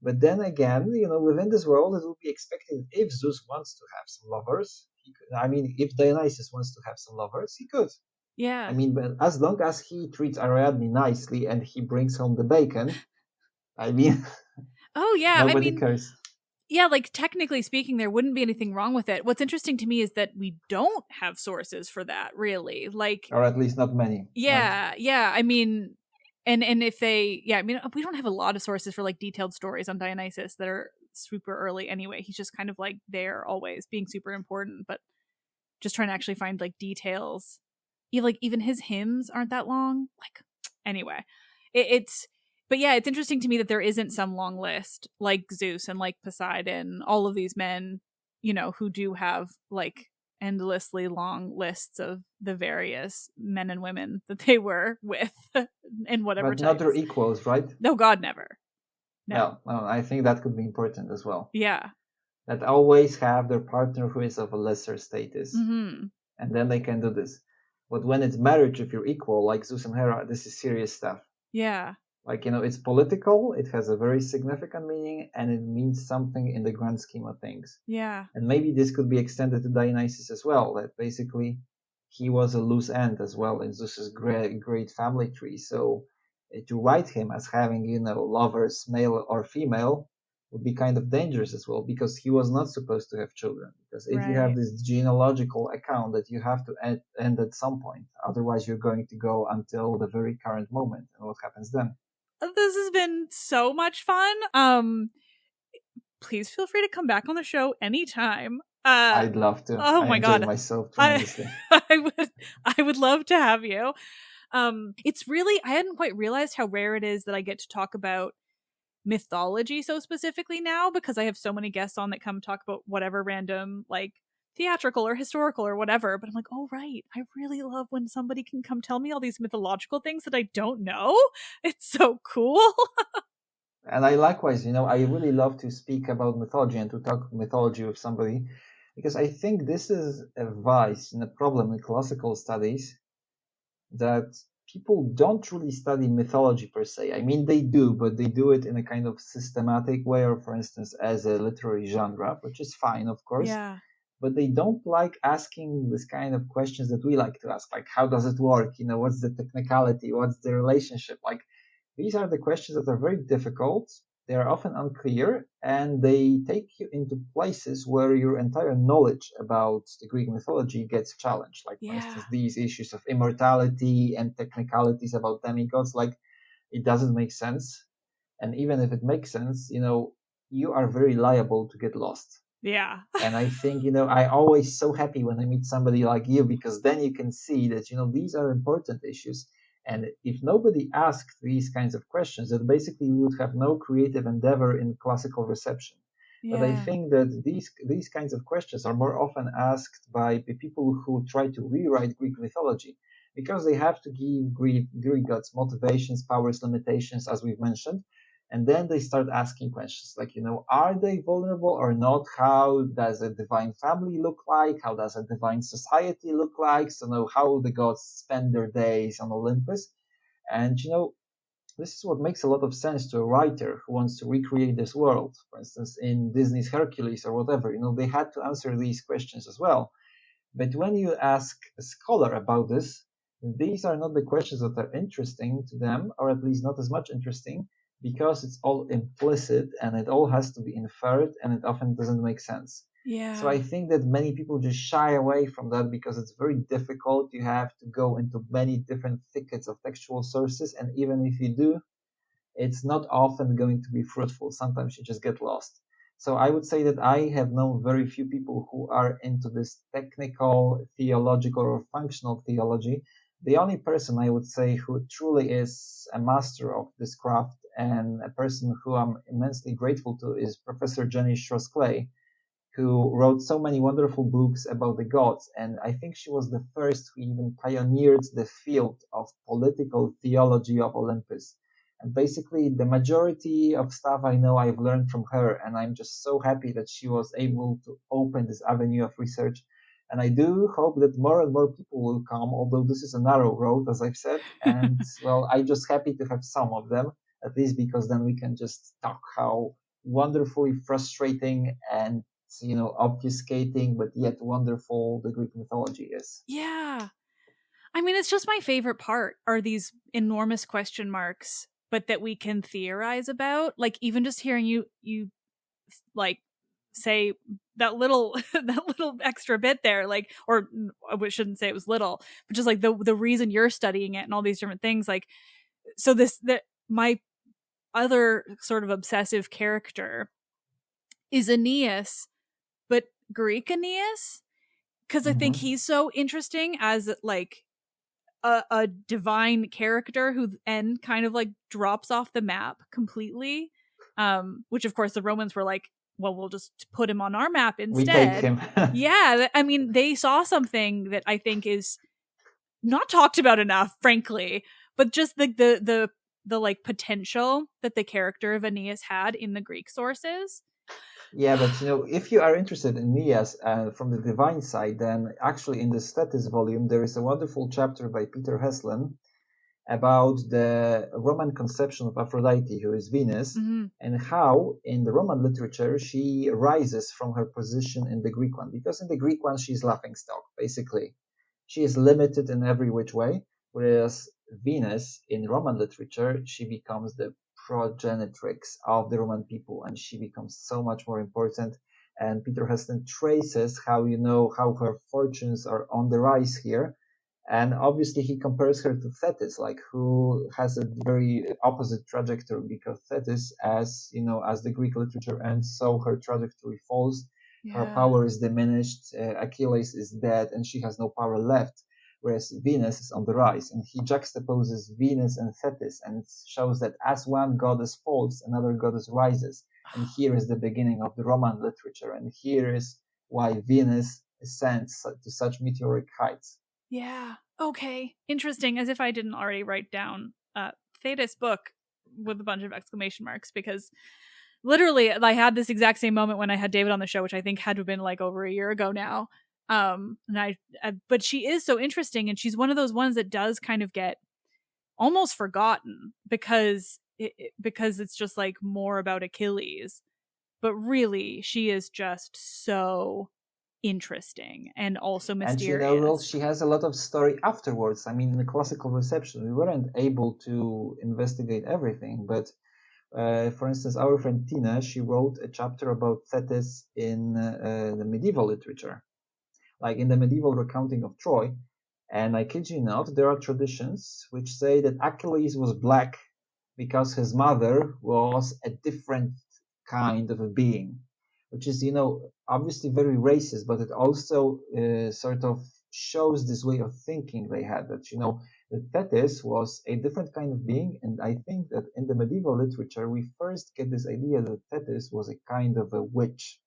[SPEAKER 2] But then again, within this world, it would be expected, if Zeus wants to have some lovers, he could. I mean, if Dionysus wants to have some lovers, he could.
[SPEAKER 1] Yeah.
[SPEAKER 2] I mean, but as long as he treats Ariadne nicely and he brings home the bacon, I mean,
[SPEAKER 1] oh yeah,
[SPEAKER 2] nobody cares.
[SPEAKER 1] Yeah, like technically speaking, there wouldn't be anything wrong with it. What's interesting to me is that we don't have sources for that, really. Like,
[SPEAKER 2] or at least not many. Right?
[SPEAKER 1] yeah. I mean, and if they, yeah, I mean, we don't have a lot of sources for like detailed stories on Dionysus that are super early anyway. He's just kind of like there always being super important, but just trying to actually find like details. Yeah, like even his hymns aren't that long. Like, anyway, it's. But yeah, it's interesting to me that there isn't some long list like Zeus and like Poseidon, all of these men, who do have like endlessly long lists of the various men and women that they were with in whatever
[SPEAKER 2] But not their
[SPEAKER 1] types.
[SPEAKER 2] equals, right?
[SPEAKER 1] No, God, never.
[SPEAKER 2] No, I think that could be important as well.
[SPEAKER 1] Yeah.
[SPEAKER 2] That always have their partner who is of a lesser status,
[SPEAKER 1] Mm-hmm.
[SPEAKER 2] and then they can do this. But when it's marriage, if you're equal, like Zeus and Hera, this is serious stuff.
[SPEAKER 1] Yeah.
[SPEAKER 2] Like, it's political, it has a very significant meaning, and it means something in the grand scheme of things.
[SPEAKER 1] Yeah.
[SPEAKER 2] And maybe this could be extended to Dionysus as well, that basically he was a loose end as well in Zeus's great family tree. So to write him as having, lovers, male or female, would be kind of dangerous as well, because he was not supposed to have children. Because if you have this genealogical account that you have to end at some point, otherwise you're going to go until the very current moment. And what happens then?
[SPEAKER 1] This has been so much fun. Please feel free to come back on the show anytime.
[SPEAKER 2] I'd love to.
[SPEAKER 1] Oh
[SPEAKER 2] I
[SPEAKER 1] my
[SPEAKER 2] enjoy
[SPEAKER 1] God.
[SPEAKER 2] myself tremendously.
[SPEAKER 1] I would love to have you. It's really, I hadn't quite realized how rare it is that I get to talk about mythology so specifically now, because I have so many guests on that come talk about whatever random, like theatrical or historical or whatever. But I'm like, oh, right. I really love when somebody can come tell me all these mythological things that I don't know. It's so cool.
[SPEAKER 2] And I likewise, I really love to speak about mythology and to talk mythology with somebody, because I think this is a vice and a problem in classical studies, that people don't really study mythology per se. I mean, they do, but they do it in a kind of systematic way, or for instance, as a literary genre, which is fine, of course.
[SPEAKER 1] Yeah.
[SPEAKER 2] But they don't like asking this kind of questions that we like to ask, like, how does it work? What's the technicality? What's the relationship? Like, these are the questions that are very difficult. They are often unclear, and they take you into places where your entire knowledge about the Greek mythology gets challenged. Like, for instance, these issues of immortality and technicalities about demigods, like, it doesn't make sense. And even if it makes sense, you are very liable to get lost.
[SPEAKER 1] Yeah.
[SPEAKER 2] And I think, I always so happy when I meet somebody like you, because then you can see that, these are important issues. And if nobody asked these kinds of questions, then basically we would have no creative endeavor in classical reception.
[SPEAKER 1] Yeah.
[SPEAKER 2] But I think that these kinds of questions are more often asked by the people who try to rewrite Greek mythology, because they have to give Greek gods motivations, powers, limitations, as we've mentioned. And then they start asking questions like, are they vulnerable or not? How does a divine family look like? How does a divine society look like? So, how the gods spend their days on Olympus. And, this is what makes a lot of sense to a writer who wants to recreate this world. For instance, in Disney's Hercules or whatever, they had to answer these questions as well. But when you ask a scholar about this, these are not the questions that are interesting to them, or at least not as much interesting, because it's all implicit and it all has to be inferred, and it often doesn't make sense.
[SPEAKER 1] Yeah.
[SPEAKER 2] So I think that many people just shy away from that because it's very difficult. You have to go into many different thickets of textual sources, and even if you do, it's not often going to be fruitful. Sometimes you just get lost. So I would say that I have known very few people who are into this technical, theological, or functional theology. The only person I would say who truly is a master of this craft and a person who I'm immensely grateful to is Professor Jenny Strauss-Clay, who wrote so many wonderful books about the gods. And I think she was the first who even pioneered the field of political theology of Olympus. And basically, the majority of stuff I know I've learned from her, and I'm just so happy that she was able to open this avenue of research. And I do hope that more and more people will come, although this is a narrow road, as I've said. And, well, I'm just happy to have some of them, at least because then we can just talk how wonderfully frustrating and, obfuscating, but yet wonderful the Greek mythology is.
[SPEAKER 1] Yeah. I mean, it's just my favorite part are these enormous question marks, but that we can theorize about. Like, even just hearing you like say that little that little extra bit there, like, or I shouldn't say it was little, but just like the reason you're studying it and all these different things, like, so my other sort of obsessive character is Aeneas, but Greek Aeneas, because I think he's so interesting as like a divine character who then kind of like drops off the map completely, which of course the Romans were like, well, we'll just put him on our map instead.
[SPEAKER 2] We take him.
[SPEAKER 1] Yeah, I mean, they saw something that I think is not talked about enough, frankly, but just the like potential that the character of Aeneas had in the Greek sources.
[SPEAKER 2] Yeah, but if you are interested in Aeneas from the divine side, then actually in the Thetis volume there is a wonderful chapter by Peter Heslin about the Roman conception of Aphrodite, who is Venus, and how in the Roman literature she rises from her position in the Greek one. Because in the Greek one she's laughingstock, basically. She is limited in every which way, whereas Venus in Roman literature, she becomes the progenitrix of the Roman people, and she becomes so much more important. And Peter Heslin traces how how her fortunes are on the rise here. And obviously he compares her to Thetis, like who has a very opposite trajectory, because Thetis, as the Greek literature ends, so her trajectory falls. Yeah. Her power is diminished. Achilles is dead, and she has no power left. Whereas Venus is on the rise, and he juxtaposes Venus and Thetis, and shows that as one goddess falls, another goddess rises. And here is the beginning of the Roman literature, and here is why Venus ascends to such meteoric heights.
[SPEAKER 1] Yeah. Okay. Interesting. As if I didn't already write down Thetis book with a bunch of exclamation marks, because literally I had this exact same moment when I had David on the show, which I think had to have been like over a year ago now. But she is so interesting, and she's one of those ones that does kind of get almost forgotten because it's just like more about Achilles. But really, she is just so interesting and also mysterious.
[SPEAKER 2] And she has a lot of story afterwards. I mean, in the classical reception, we weren't able to investigate everything, but for instance, our friend Tina, she wrote a chapter about Thetis in the medieval literature, like in the medieval recounting of Troy. And I kid you not, there are traditions which say that Achilles was black because his mother was a different kind of a being, which is, obviously very racist, but it also sort of shows this way of thinking they had, that, that Thetis was a different kind of being. And I think that in the medieval literature, we first get this idea that Thetis was a kind of a witch.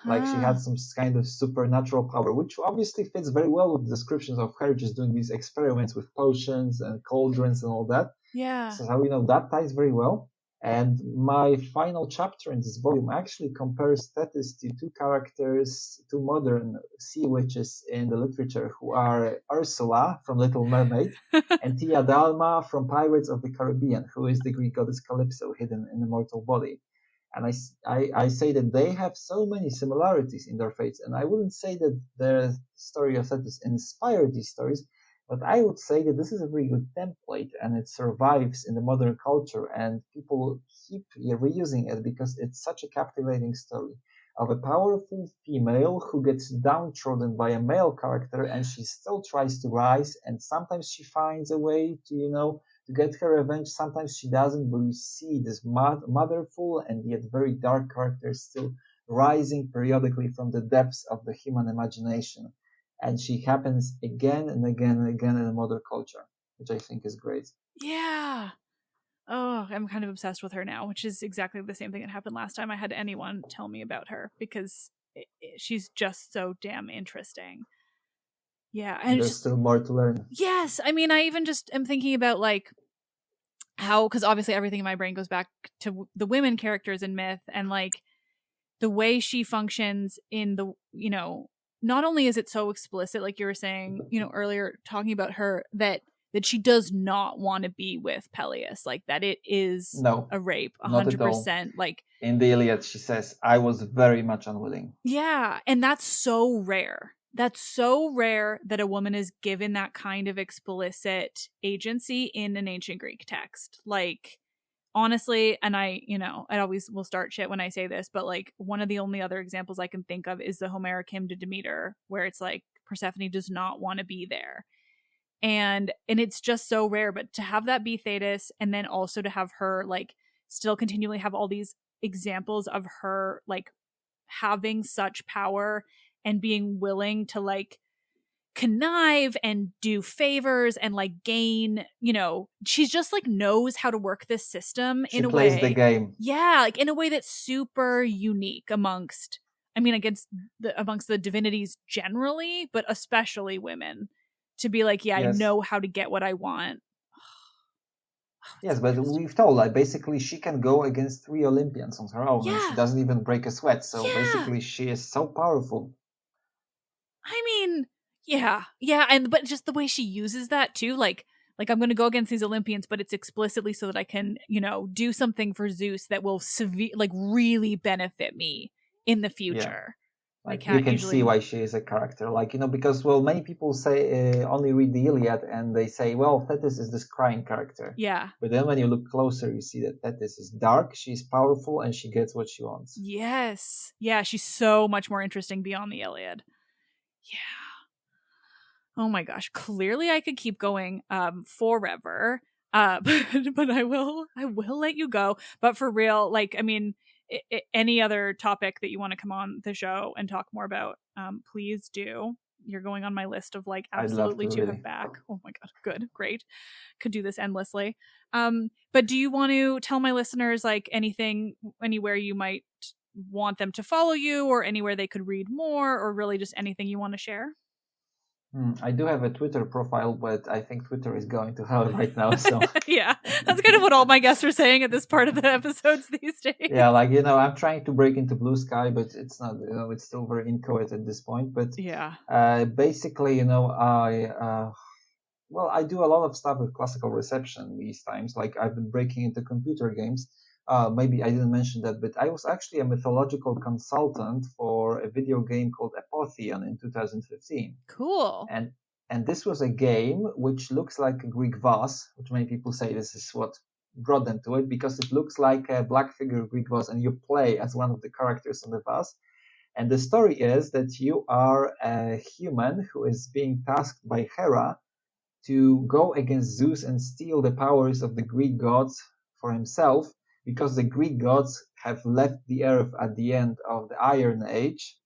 [SPEAKER 2] Like she had some kind of supernatural power, which obviously fits very well with the descriptions of her just doing these experiments with potions and cauldrons and all that.
[SPEAKER 1] Yeah.
[SPEAKER 2] So that ties very well. And my final chapter in this volume actually compares Thetis to two modern sea witches in the literature, who are Ursula from Little Mermaid and Tia Dalma from Pirates of the Caribbean, who is the Greek goddess Calypso hidden in a mortal body. And I say that they have so many similarities in their fates, and I wouldn't say that the story of Thetis inspired these stories, but I would say that this is a very good template, and it survives in the modern culture, and people keep reusing it because it's such a captivating story of a powerful female who gets downtrodden by a male character, and she still tries to rise, and sometimes she finds a way to get her revenge. Sometimes she doesn't, but we see this motherful and yet very dark character still rising periodically from the depths of the human imagination. And she happens again and again and again in the modern culture, which I think is great.
[SPEAKER 1] Yeah. Oh, I'm kind of obsessed with her now, which is exactly the same thing that happened last time I had anyone tell me about her, because she's just so damn interesting. Yeah. And
[SPEAKER 2] there's still more to learn.
[SPEAKER 1] Yes. I mean, I even just am thinking about like how, because obviously everything in my brain goes back to the women characters in myth, and like the way she functions in the, not only is it so explicit, like you were saying, earlier, talking about her, that she does not want to be with Peleus, like that it is a rape, 100%. Like
[SPEAKER 2] in the Iliad, she says, "I was very much unwilling."
[SPEAKER 1] Yeah, and that's so rare. That's so rare that a woman is given that kind of explicit agency in an ancient Greek text. Like honestly, and I always will start shit when I say this, but like one of the only other examples I can think of is the Homeric hymn to Demeter, where it's like Persephone does not want to be there. And it's just so rare, but to have that be Thetis, and then also to have her like still continually have all these examples of her like having such power and being willing to like connive and do favors and like gain, she's just like knows how to work this system in a way.
[SPEAKER 2] She plays the game.
[SPEAKER 1] Yeah, like in a way that's super unique amongst the divinities generally, but especially women, to be like, yeah, yes. I know how to get what I want.
[SPEAKER 2] Yes, but we've told, like, basically she can go against 3 Olympians on her own, and she doesn't even break a sweat. So basically she is so powerful.
[SPEAKER 1] I mean, yeah, but just the way she uses that too, like I'm going to go against these Olympians, but it's explicitly so that I can, do something for Zeus that will really benefit me in the future.
[SPEAKER 2] Yeah. Like you can see why she is a character, like, because, well, many people say only read the Iliad and they say, well, Thetis is this crying character.
[SPEAKER 1] Yeah.
[SPEAKER 2] But then when you look closer, you see that Thetis is dark, she's powerful, and she gets what she wants.
[SPEAKER 1] Yes. Yeah, she's so much more interesting beyond the Iliad. Yeah. Oh my gosh. Clearly I could keep going forever. But I will let you go. But for real, like, I mean, any other topic that you want to come on the show and talk more about, please do. You're going on my list of like absolutely to have back. Oh my god, good, great. Could do this endlessly. But do you want to tell my listeners like anything, anywhere you might want them to follow you, or anywhere they could read more, or really just anything you want to share?
[SPEAKER 2] I do have a Twitter profile, but I think Twitter is going to hell right now. So
[SPEAKER 1] yeah, that's kind of what all my guests are saying at this part of the episodes these days.
[SPEAKER 2] Yeah, like, I'm trying to break into Blue Sky, but it's not, it's still very inchoate at this point. But
[SPEAKER 1] yeah,
[SPEAKER 2] basically, I do a lot of stuff with classical reception these times. Like, I've been breaking into computer games. Maybe I didn't mention that, but I was actually a mythological consultant for a video game called Apotheon in 2015.
[SPEAKER 1] Cool.
[SPEAKER 2] And this was a game which looks like a Greek vase, which many people say this is what brought them to it, because it looks like a black figure Greek vase, and you play as one of the characters on the vase. And the story is that you are a human who is being tasked by Hera to go against Zeus and steal the powers of the Greek gods for himself, because the Greek gods have left the earth at the end of the Iron Age,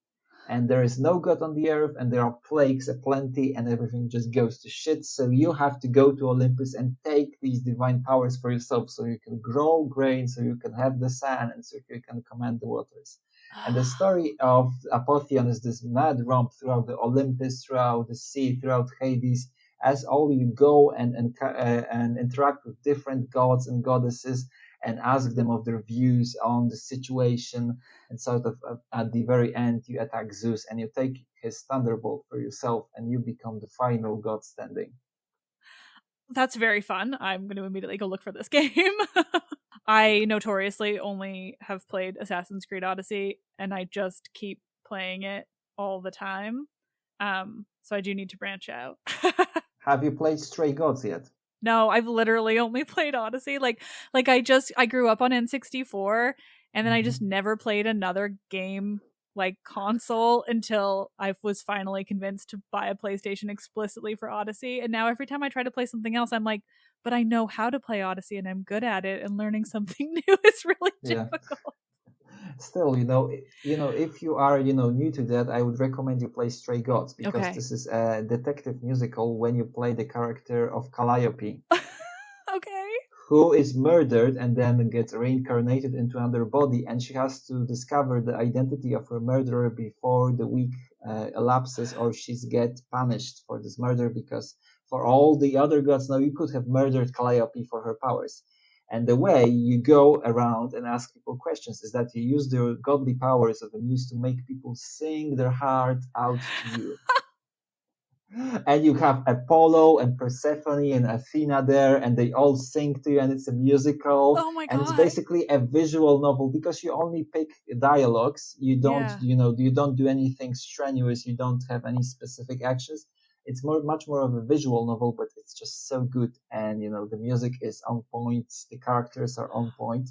[SPEAKER 2] and there is no god on the earth, and there are plagues aplenty, and everything just goes to shit. So you have to go to Olympus and take these divine powers for yourself, so you can grow grain, so you can have the sun, and so you can command the waters. And the story of Apotheon is this mad romp throughout the Olympus, throughout the sea, throughout Hades, as all you go and interact with different gods and goddesses and ask them of their views on the situation, and sort of at the very end you attack Zeus and you take his thunderbolt for yourself and you become the final god standing.
[SPEAKER 1] That's very fun. I'm going to immediately go look for this game. I notoriously only have played Assassin's Creed Odyssey, and I just keep playing it all the time. So I do need to branch out.
[SPEAKER 2] Have you played Stray Gods yet?
[SPEAKER 1] No, I've literally only played Odyssey. Like I grew up on N64, and then I just never played another game like console until I was finally convinced to buy a PlayStation explicitly for Odyssey. And now every time I try to play something else, I'm like, but I know how to play Odyssey and I'm good at it, and learning something new is really difficult.
[SPEAKER 2] Still, if you are, new to that, I would recommend you play Stray Gods, because this is a detective musical when you play the character of Calliope.
[SPEAKER 1] Okay.
[SPEAKER 2] Who is murdered and then gets reincarnated into another body, and she has to discover the identity of her murderer before the week elapses, or she's get punished for this murder, because for all the other gods, now you could have murdered Calliope for her powers. And the way you go around and ask people questions is that you use the godly powers of the muse to make people sing their heart out to you. And you have Apollo and Persephone and Athena there, and they all sing to you, and it's a musical.
[SPEAKER 1] Oh my God.
[SPEAKER 2] And it's basically a visual novel, because you only pick dialogues. You don't, you don't do anything strenuous. You don't have any specific actions. It's much more of a visual novel, but it's just so good. And, the music is on point. The characters are on point.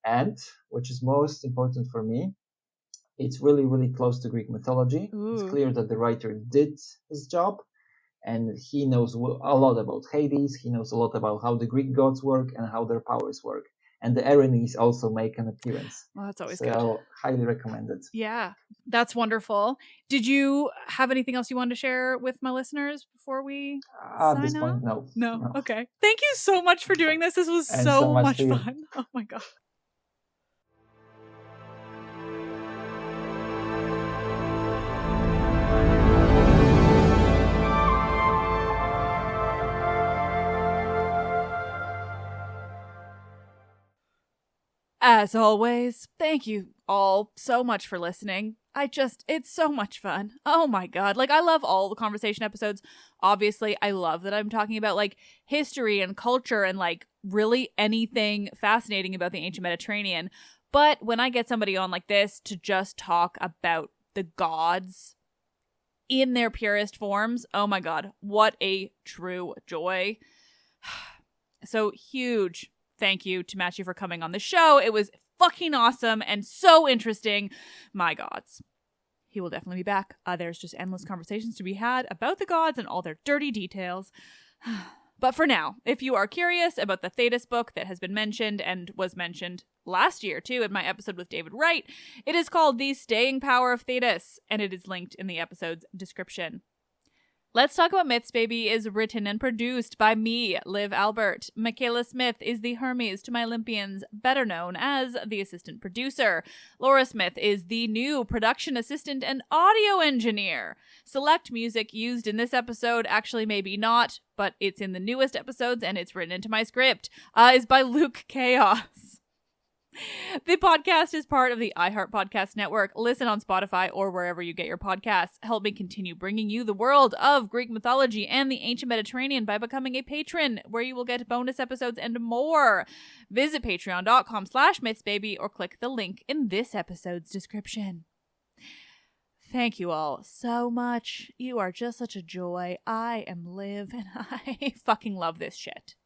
[SPEAKER 2] And, which is most important for me, it's really, really close to Greek mythology.
[SPEAKER 1] Ooh.
[SPEAKER 2] It's clear that the writer did his job, and he knows a lot about Hades. He knows a lot about how the Greek gods work and how their powers work. And the Erinyes also make an appearance.
[SPEAKER 1] Well, that's always
[SPEAKER 2] so
[SPEAKER 1] good.
[SPEAKER 2] I'll highly recommend it.
[SPEAKER 1] Yeah, that's wonderful. Did you have anything else you wanted to share with my listeners before we
[SPEAKER 2] At this
[SPEAKER 1] sign
[SPEAKER 2] point,
[SPEAKER 1] off?
[SPEAKER 2] No.
[SPEAKER 1] Okay. Thank you so much for doing this. This was
[SPEAKER 2] And
[SPEAKER 1] so
[SPEAKER 2] much
[SPEAKER 1] much
[SPEAKER 2] for you.
[SPEAKER 1] fun. Oh my God. As always, thank you all so much for listening. It's so much fun. Oh my God. I love all the conversation episodes. Obviously, I love that I'm talking about history and culture and really anything fascinating about the ancient Mediterranean. But when I get somebody on like this to just talk about the gods in their purest forms, oh my God, what a true joy. So huge thank you to Maciej for coming on the show. It was fucking awesome and so interesting. My gods. He will definitely be back. There's just endless conversations to be had about the gods and all their dirty details. But for now, if you are curious about the Thetis book that has been mentioned and was mentioned last year too in my episode with David Wright, it is called The Staying Power of Thetis, and it is linked in the episode's description. Let's Talk About Myths, Baby is written and produced by me, Liv Albert. Michaela Smith is the Hermes to my Olympians, better known as the assistant producer. Laura Smith is the new production assistant and audio engineer. Select music used in this episode, actually maybe not, but it's in the newest episodes and it's written into my script, is by Luke Chaos. The podcast is part of the iHeart Podcast Network. Listen on Spotify or wherever you get your podcasts. Help me continue bringing you the world of Greek mythology and the ancient Mediterranean by becoming a patron, where you will get bonus episodes and more. Visit patreon.com/mythsbaby or click the link in this episode's description. Thank you all so much. You are just such a joy. I am Liv and I fucking love this shit.